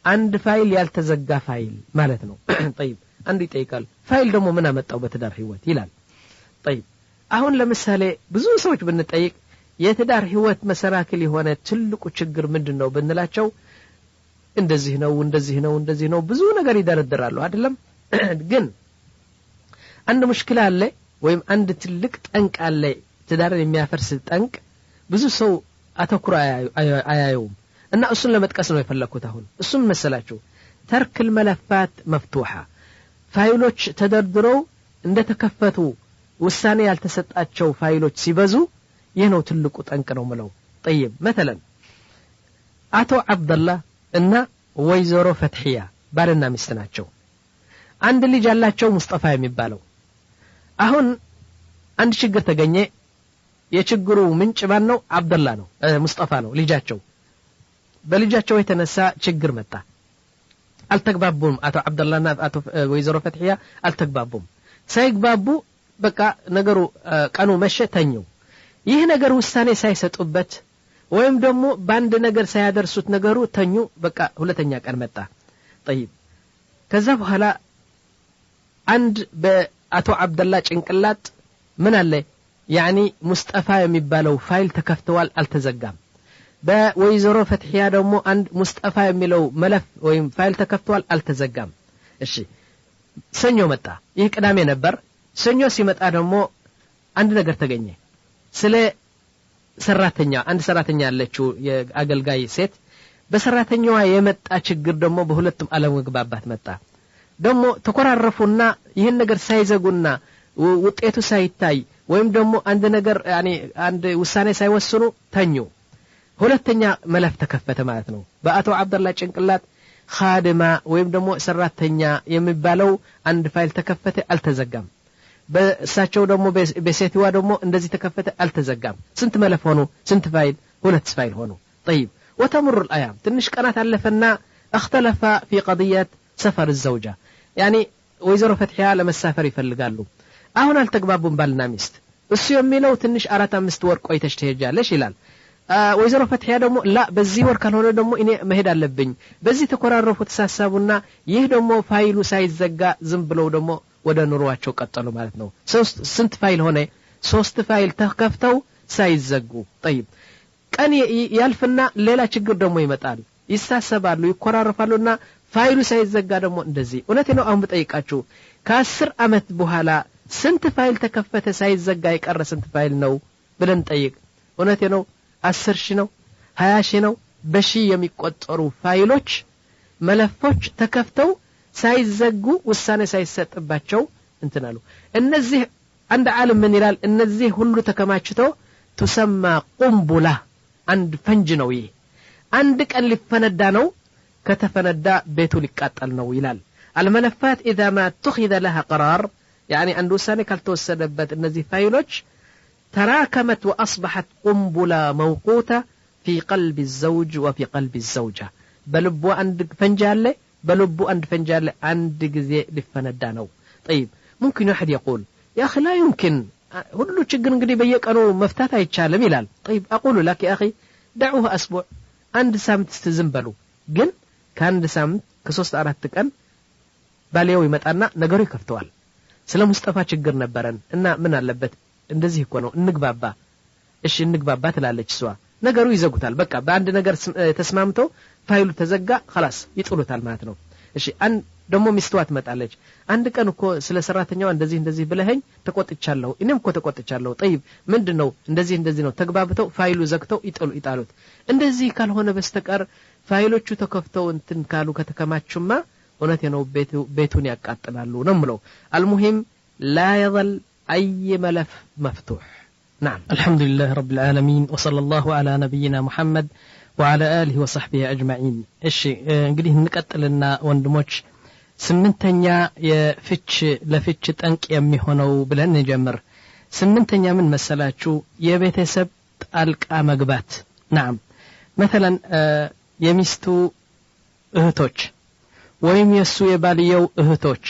عند فايل يالتزقى فايل مالت ነው طيب عندي يطيقال فايل ደግሞ ምን አመጣው በትዳር ህይወት ይላል طيب አሁን ለምሳሌ ብዙ ሰዎች ብንጠይቅ የትዳር ህይወት መሰናክል የሆነ ትልቁ ችግር ምንድነው ብንላቸው እንደዚህ ነው ብዙ ነገር ይደረደራሉ አይደለም ግን አንድ ሙሽኪል አለ ወይም አንድ ትልቅ ጠንቅ አለ ትዳርን የሚያፈርስ ጠንቅ ብዙ ሰው አተኩራ አያዩም እና እሱን ለመጥቀስ ነው የፈለኩት አሁን እሱም መሰላችሁ ተርክ الملفات مفتوحة ፋይሎች ተደርድረው እንደተከፈቱ ውሳኔ ያልተሰጣቸው ፋይሎች ሲበዙ ይህ ነው ትልቁ ጠንቅ ነው ማለት طيب مثلا አቶ አብደላ እና ወይዘሮ ፈትሂያ ባልና ሚስት ናቸው አንድ ልጅ አላቸው ሙስጠፋ የሚባለው አሁን አንድ ችግር ተገኘ የችግሩ ምንጭ ማን ነው አብደላ ነው ሙስጠፋ ነው ልጃቸው በልጃቸው የተነሳ ችግር መጣ አልተግባቡም አቶ አብደላና አቶ ወይዘሮ ፈትሂያ አልተግባቡም ሳይግባቡ በቃ ነገሩ ቀኑ መሸተኙ ይህ ነገር ውሳኔ ሳይሰጡበት ወይም ደግሞ ባንድ ነገር ሳያደርሱት ነገሩ ተኙ በቃ ሁለተኛ ቀን መጣ طيب ከዛ በኋላ አንድ በአቶ አብደላ ጭንቅላት ምን አለ يعني ሙስጠፋ የሚባለው ፋይል ተከፍተዋል አልተዘጋም በወይዘሮ ፈትሂያ ደግሞ አንድ ሙስጠፋ የሚለው መለፍ ወይም ፋይል ተከፍተዋል አልተዘጋም እሺ ሰኞ መጣ ይህ ቅዳሜ ነበር ሰኞ ሲመጣ ደግሞ አንድ ነገር ተገኘ ስለ ሰራተኛ አንድ ሰራተኛ አለችው የአገልጋይ ሴት በሰራተኛዋ የመጣ ችግር ደግሞ በሁለቱም አለመግባባት መጣ ደግሞ ተቆራረፉና ይህን ነገር ሳይዘጉና ውጤቱ ሳይታይ ወይም ደግሞ አንድ ነገር يعني አንድ ውሳኔ ሳይወስኑ ተኙ ሁለተኛ መለፍ ተከፈተ ማለት ነው በአቶ አብደላ ጭንቅላት ኻድማ ወይም ደግሞ ሰራተኛ የሚባለው አንድ ፋይል ተከፈተ አልተዘጋም በእሳቸው ደግሞ በሴትዋ ደግሞ እንደዚህ ተከፈተ አልተዘጋም ስንት መለፍ ሆኑ ስንት ፋይል ሁለት ፋይል ሆኑ طيب وتمر الايام ትንሽ ቀናት አለፈና اختلف في قضيه سفر الزوجه يعني ወይዘሮ ፈትሂያ ለመሳፈር ይፈልጋሉ አሁን አልተግባቡም ባልና ሚስት እሱ የሚለው ትንሽ 4-5 ወር ቆይተሽ ትሄጃለሽ ይላል ወይዘሮ ፈትሂያ ደግሞ ላ በዚህ ወር ካልሆነ ደግሞ እኔ መሄድ አለብኝ በዚህ ተቆራረፉ ተሳሳቡና ይህ ደግሞ ፋይሉ ሳይዘጋ ዝም ብለው ደግሞ ወደ ኑሯቸው ቀጠሉ ማለት ነው ስንት ፋይል ሆነ 3 ፋይል ተከፍተው ሳይዘጉ طيب ቀን ያልፍና ሌላ ችግር ደግሞ ይመጣል ይሳሰባሉ ይቆራረፋሉና ፋይሉ ሳይዘጋ ደግሞ እንደዚህ እውነት ነው አሁን በጠይቃችሁ ከ10 አመት በኋላ ስንት ፋይል ተከፈተ ሳይዘጋ የቀረ ስንት ፋይል ነው ብለን ጠይቅ እውነት ነው 10 ሺህ ነው 20 ሺህ ነው በሺ የሚቆጠሩ ፋይሎች መለፎች ተከፍተው ሳይዘጉ ውሳኔ ሳይሰጥባቸው እንትናሉ እነዚህ አንድ ዓለም ምን ይላል እነዚህ ሁሉ ተከማችተው تسمى قنبلة عند ፈንጅ ነው ይሄ አንድ ቀን ሊፈነዳ ነው ከተፈነዳ ቤቱ ሊቃጠል ነው ይላል الملفات اذا ما اتخذ لها قرار يعني عند ውሳኔ ካልተወሰደበት እነዚህ ፋይሎች تراكمت واصبحت قنبلة موقوتة في قلب الزوج وفي قلب الزوجة بلبو عند ፈንጅ አለ بلبو عند فنج አለ አንድ ጊዜ ሊፈነዳ ነው طيب ممكن واحد يقول يا اخي لا يمكن ሁሉ ችግር እንግዲህ በየቀኑ መፍታት አይቻልም ይላል طيب اقول لك يا اخي دعوه اسبوع አንድ ሳምንት ተዝምበሉ ግን ከአንድ ሳምንት ከ3-4 ቀን ባሌው ይመጣና ነገሩ ይከፍተዋል ስለ ሙስጠፋ ችግር ነበረን እና ምን አለበት እንደዚህ እኮ ነው እንግባባ እሺ እንግባባ ትላለች እሷ ነገሩ ይዘጉታል በቃ በአንድ ነገር ተስማምተው ፋይሉ ተዘጋ خلاص ይጥሉታል ማለት ነው እሺ አንድ ደሞ ሚስቷ ትመጣለች አንድ ቀን እኮ ስለ ሰራተኛው እንደዚህ ብለኸኝ ተቆጥቻለሁ እኔም እኮ ተቆጥቻለሁ طيب ምንድነው እንደዚህ ነው ተግባብተው ፋይሉ ዘግተው ይጣሉት እንደዚህ ካልሆነ በስተቀር ፋይሎቹ ተከፍተው እንትን ካሉ ከተከማቹማ እውነት ነው ቤቱን ያቃጥላሉ ነው ምለው المهم لا يظل اي ملف مفتوح نعم الحمد لله رب العالمين وصلى الله على نبينا محمد وعلى آله وصحبه أجمعين الشيء እንግዲህ እንቀጥልና ወንድሞች ስምንተኛ የፍች ለፍች ጠንቅ የሚሆነው ብለን እንጀምር ስምንተኛ ምን መሰላችሁ የቤተሰብ ጣልቃ መግባት نعم مثلا የሚስቱ እህቶች ወይም የሱ የባልየው እህቶች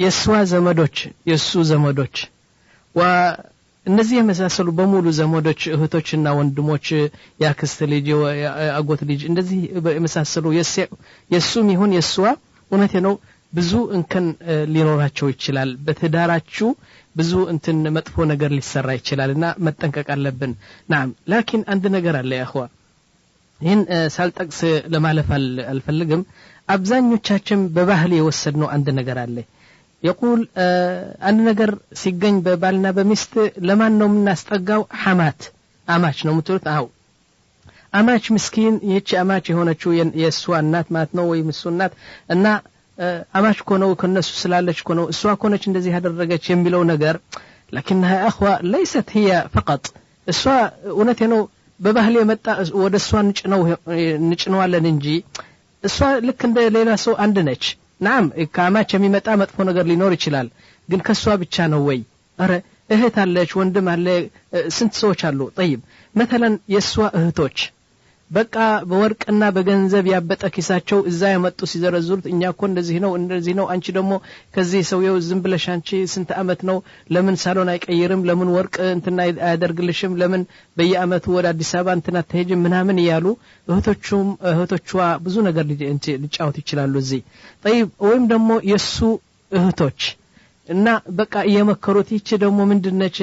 የሷ ዘመዶች የሱ ዘመዶች እነዚህ የመሳሰሉ በሙሉ ዘመዶች እህቶችና ወንድሞች ያክስት ልጅ አጎት ልጅ እንደዚህ የመሳሰሉ የሱም ይሁን የሷ እውነት ነው ብዙ እንከን ሊኖራቸው ይችላል በትዳራችሁ ብዙ እንትን መጥፎ ነገር ሊሰራ ይችላልና መጠንቀቅ አለብን نعم لكن አንድ ነገር አለ يا اخوان ይህን ሳልጠቅስ ለማለፍ አልፈልግም አብዛኞቻችን በባህል የወሰድነው አንድ ነገር አለ يقول አንድ ነገር ሲገኝ በባልና በሚስት ለማን ነው የምናስጠጋው ሐማት አማች ነው የምትሉት አው አማች ምስኪን ይህች አማች የሆነችው የእሷ እናት ማለት ነው ወይ እሱ እናት እና አማች ኮነው ከነሱ ስላለች ኮነው እሷ ኮነች እንደዚህ ያደረገች የሚለው ነገር لكنها اخوه ليست هي فقط እሷ እውነቴ ነው በባህል የመጣ ወደ እሷ ንጭነዋለን እንጂ እሷ ልክ እንደ ሌላ ሰው አንድ ነች نعم ከአማች የሚመጣ መጥፎ ነገር ሊኖር ይችላል ግን ከሷ ብቻ ነው ወይ አረ እህት አለች ወንድም አለ ስንት ሰዎች አሉ طيب مثلا የሷ እህቶች በቃ በወርቅና በገንዘብ ያበጠ ኪሳቸው እዛ ያመጡ ሲዘረዙት እኛ እኮ እንደዚህ ነው አንቺ ደግሞ ከዚህ ሰውየው ዝም ብለሽ አንቺ ስንት አመት ነው ለምን ሳሎን አይቀይርም ለምን ወርቅ እንትና አያደርግልሽም ለምን በየአመቱ ወደ አዲስ አበባ እንትና ተሄጅም ምናምን ይያሉ እህቶቿ ብዙ ነገር ሊጫወቱ ይችላሉ እዚህ طيب ወይም ደግሞ የሱ እህቶች እና በቃ የመከሩት ይቺ ደግሞ ምንድነች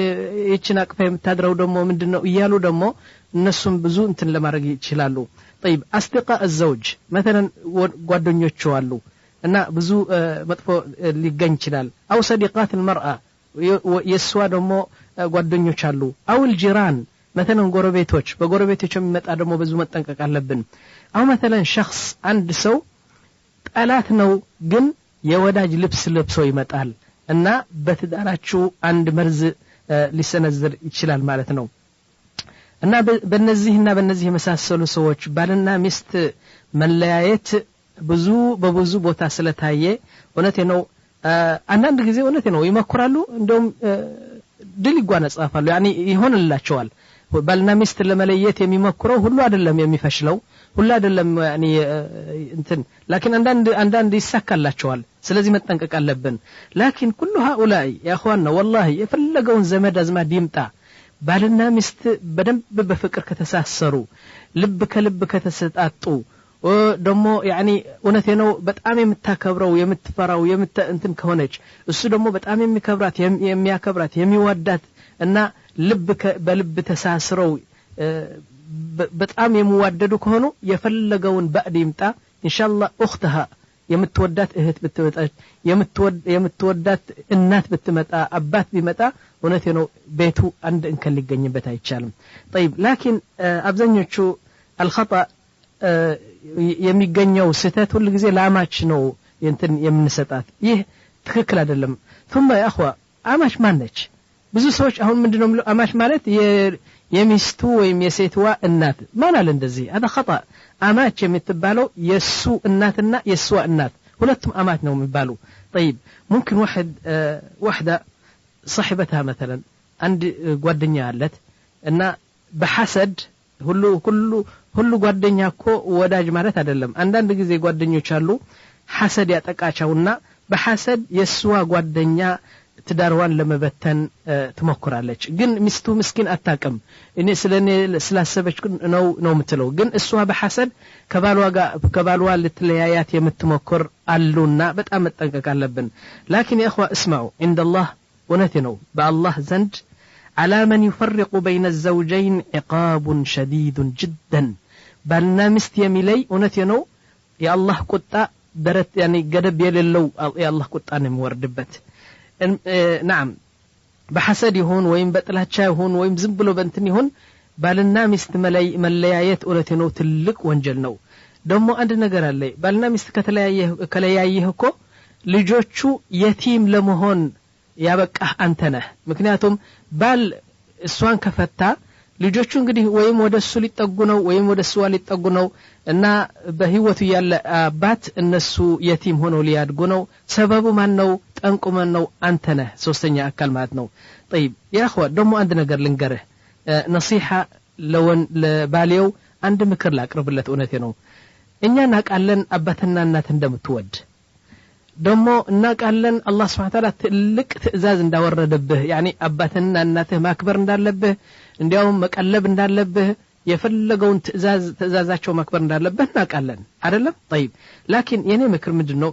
ይቺን አቅፋ የምታድረው ደግሞ ምንድነው ይያሉ ደግሞ እነሱም ብዙ እንትን ለማድረግ ይችላሉ طيب اصدقاء الزوج مثلا ጓደኞቹ አሉ እና ብዙ መጥፎ ሊገኝ ይችላል او صديقات المرأة የሷ ደግሞ ጓደኞች አሉ او الجيران مثلا ጎረቤቶች በጎረቤቶች የሚመጣ ደግሞ ብዙ መጠንቀቅ አለብን او مثلا شخص አንድ ሰው ጠላት ነው ግን የወዳጅ ልብስ ለብሶ ይመጣል እና በትዳራችሁ አንድ መርዝ ሊሰነዝር ይችላል ማለት ነው እና በእነዚህ የመሳሰሉ ሰዎች ባልና ሚስት መለያየት በብዙ ቦታ ስለታየ እውነቴ ነው አንዳንድ ጊዜ እውነቴ ነው ይመክራሉ እንደውም ድል ይጓነጻፋሉ ያኒ ይሆንላቸዋል ባልና ሚስት ለመለየት የሚመክረው ሁሉ አይደለም የሚፈሽለው ሁሉ አይደለም ያኒ እንትን لكن አንዳንድ ይሳካላቸዋል ስለዚህ መጠንቀቅ አለብን لكن كل هؤلاء يا اخواننا والله የፈለገውን ዘመድ አዝማድ ይምጣ ባልና ሚስት በደንብ በፍቅር ከተሳሰሩ ልብ ከልብ ከተሰጣጡ ደሞ ያኒ እውነቴ ነው በጣም የምታከብረው የምትፈራው እንትን ከሆነች እሱ ደግሞ በጣም የሚያከብራት የሚወዳት እና ልብ በልብ ተሳስረው በጣም የሚዋደዱ ከሆኑ የፈለገውን ባዕድ ይምጣ ኢንሻአላህ اختها የምትወዳት እህት ብትመጣ የምትወዳት እናት ብትመጣ አባት ቢመጣ እውነቴ ነው ቤቱ አንድ እንከን ሊገኝበት አይቻልም طيب لكن አብዛኞቹ الخطا የሚገኘው ስህተት ሁሉ ጊዜ ላማች ነው እንትን የምንሰጣት ይህ ትክክል አይደለም ثم يا اخوه አማች ማነች ብዙ ሰዎች አሁን ምንድነው አማች ማለት የሚስቱ ወይም የሴትዋ እናት ማን አለ እንደዚህ هذا خطا አማች የምትባለው የሱ እናትና የሷ እናት ሁለቱም አማች ነው የሚባሉ طيب ممكن واحده صاحبتها مثلا عند ጓደኛ አለት እና በሐሰድ ሁሉ ጓደኛ እኮ ወዳጅ ማለት አይደለም አንዳንድ ጊዜ ጓደኞች አሉ ሐሰድ ያጠቃቸውና በሐሰድ የሷ ጓደኛ ትዳርዋን ለመበተን ትሞክራለች ግን ሚስቱ ምስኪን አታቀም እኔ ስለኔ ስላሰበች ነው የምትለው ግን እሷ በሐሰድ ከባልዋ ልትለያያት የምትሞክር አሉና በጣም መጠንቀቅ አለብን لكن يا اخوه اسمعوا عند الله ونتنو بالله زند على من يفرق بين الزوجين عقاب شديد جدا بالنا مست يميلي ونتنو يا الله قطا درت يعني قدب يللو يا الله قطا نموردبت نعم بحسد يهون ويم بطلاچا يهون ويم ዝም ብሎ በእንትን ይሁን ባልና ሚስት መለያየት እውነቴ ነው ትልቅ ወንጀል ነው ደግሞ አንድ ነገር አለ ባልና ሚስት ከለያየህ እኮ ልጆቹ የቲም ለመሆን ያበቃህ አንተ ነህ ምክንያቱም ባል እሷን ከፈታ ልጆቹ እንግዲህ ወይም ወደሱ ሊጠጉ ነው ወይም ወደሱ ሊጠጉ ነው እና በህይወቱ ያለ አባት እነሱ የቲም ሆነው ሊያድጉ ነው ሰበቡ ማን ነው ጠንቁ ማን ነው አንተ ነህ ሶስተኛ አካል ማለት ነው طيب يا اخوه ደግሞ አንድ ነገር ልንገርህ نصيحه ለባሊው አንድ ምክር ላቅርብለት እውነቴ ነው እኛ እናቃለን አባትና እናት እንደምትወድ ደግሞ እናቃለን አላህ Subhanahu Ta'ala ትልቅ ትእዛዝ እንዳወረደብህ ያኒ አባትና እናትህ ማክበር እንዳለብህ እንዲያውም መቀለብ እንዳለብህ የፈለገውን ትእዛዛቸው ማክበር እንዳለብህ እናቃለን አይደለም طيب لكن የኔ ምክር ምንድነው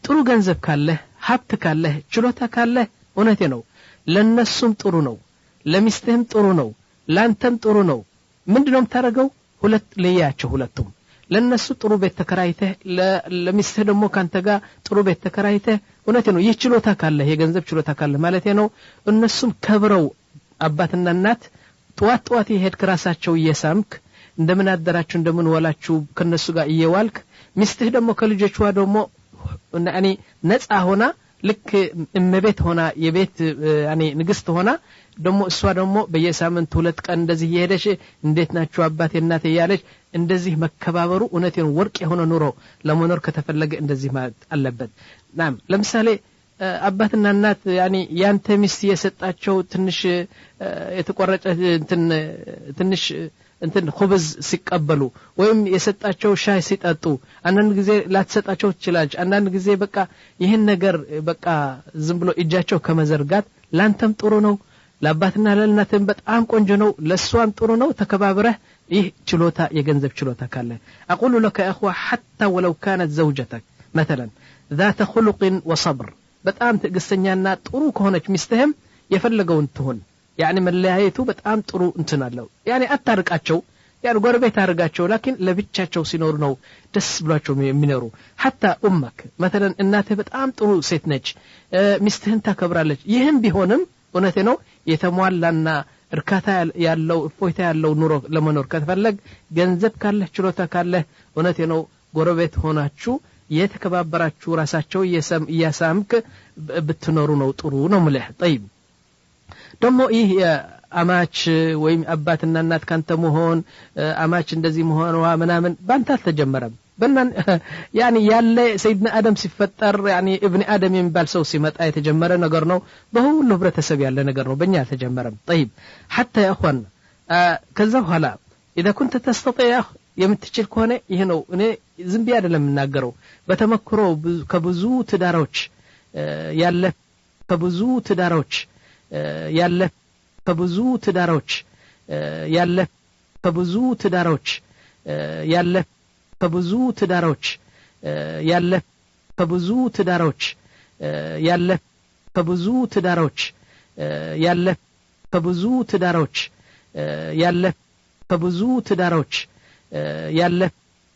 ጥሩ ገንዘብ ካለህ ሀብት ካለህ ችሎታ ካለህ እውነቴ ነው ለነሱም ጥሩ ነው ለሚስትህም ጥሩ ነው ላንተም ጥሩ ነው ምንድነው የምታረገው ሁለት ለያቸው ሁለቱም ለነሱ ጥሩ ቤት ተከራይተህ ለሚስትህ ደግሞ ካንተ ጋር ጥሩ ቤት ተከራይተህ እውነቴ ነው ይህ ችሎታ ካለህ የገንዘብ ችሎታ ካለህ ማለት ነው እነሱም ከብረው አባትና እናት ጧት ይሄድ ከራሳቸው እየሳምክ እንደምን አደራችሁ እንደምን ዋላችሁ ከነሱ ጋር እየዋልክ ሚስትህ ደግሞ ከልጆቿ ደግሞ ያኒ ነፃ ሆና ልክ እመቤት ሆና የቤት ያኒ ንግስት ሆና ደግሞ እሷ ደግሞ በየሳምንት ሁለት ቀን እንደዚህ እየሄደች እንዴት ናችሁ አባቴ እናቴ ያለች እንደዚህ መከባበሩ እውነቴን ወርቅ የሆነ ኑሮ ለመኖር ከተፈለገ እንደዚህ ማለት አለበት ናም ለምሳሌ አባትና እናት ያኒ ያንተ ሚስት የሰጣቸው ትንሽ የተቆረጠ ትንሽ እንትን ኹብዝ ሲቀበሉ ወይም የሰጣቸው ሻይ ሲጠጡ አንዳንድ ጊዜ ላትሰጣቸው ትችላለች አንዳንድ ጊዜ በቃ ይሄን ነገር በቃ ዝም ብሎ እጃቸው ከመዘርጋት ላንተም ጥሩ ነው ለአባትና ለእናትም በጣም ቆንጆ ነው ለሷም ጥሩ ነው ተከባብረህ ይህ ችሎታ የገንዘብ ችሎታ ካለ اقول لك يا اخوه حتى ولو كانت زوجتك مثلا ذات خلق وصبر በጣም ትግስተኛና ጥሩ ከሆነች ሚስትህም የፈለገውን ትሆን يعني መለያየቱ በጣም ጥሩ እንትን አለው يعني አታርቃቸው يعني ጎረቤት አርጋቸው لكن ለብቻቸው ሲኖር ነው ደስ ብሏቸው የሚኖሩ حتى امك مثلا እናትህ በጣም ጥሩ ሴት ነች ሚስትህን ታከብራለች ይህም ቢሆንም እውነቴ ነው የተሟላና እርካታ ያለው እፎይታ ያለው ኑሮ ለመኖር ከተፈለግ ገንዘብ ካለ ችሎታ ካለ እውነቴ ነው ጎረቤት ሆናችሁ የተከባበራችሁ ራሳቸው እያሳምክ ብትኖሩ ነው ጥሩ ነው ማለት طيب ደግሞ ይህ አማች ወይም አባትና እናት ካንተ መሆን አማች እንደዚህ መሆንዋ ምናምን ባንተ አልተጀመረም በእናን يعني ያለ ሰይድና አደም ሲፈጠር يعني ابن ادم የሚባል ሰው ሲመጣ የተጀመረ ነገር ነው በሁሉ ህብረተሰብ ያለ ነገር ነው በእኛ አልተጀመረም طيب حتى يا اخوان ከዛ በኋላ اذا كنت تستطيع የምትችል ከሆነ ይሄ ነው እኔ ዝም ብዬ አይደለም እናገረው በተመክሮ ከብዙ ትዳሮች ያለ ከብዙ ትዳሮች ያለ ከብዙ ትዳሮች ያለ ከብዙ ትዳሮች ያለ ከብዙ ትዳሮች ያለ ከብዙ ትዳሮች ያለ ከብዙ ትዳሮች ያለ ከብዙ ትዳሮች ያለ ከብዙ ትዳሮች ያለ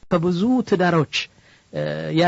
ከብዙ ትዳሮች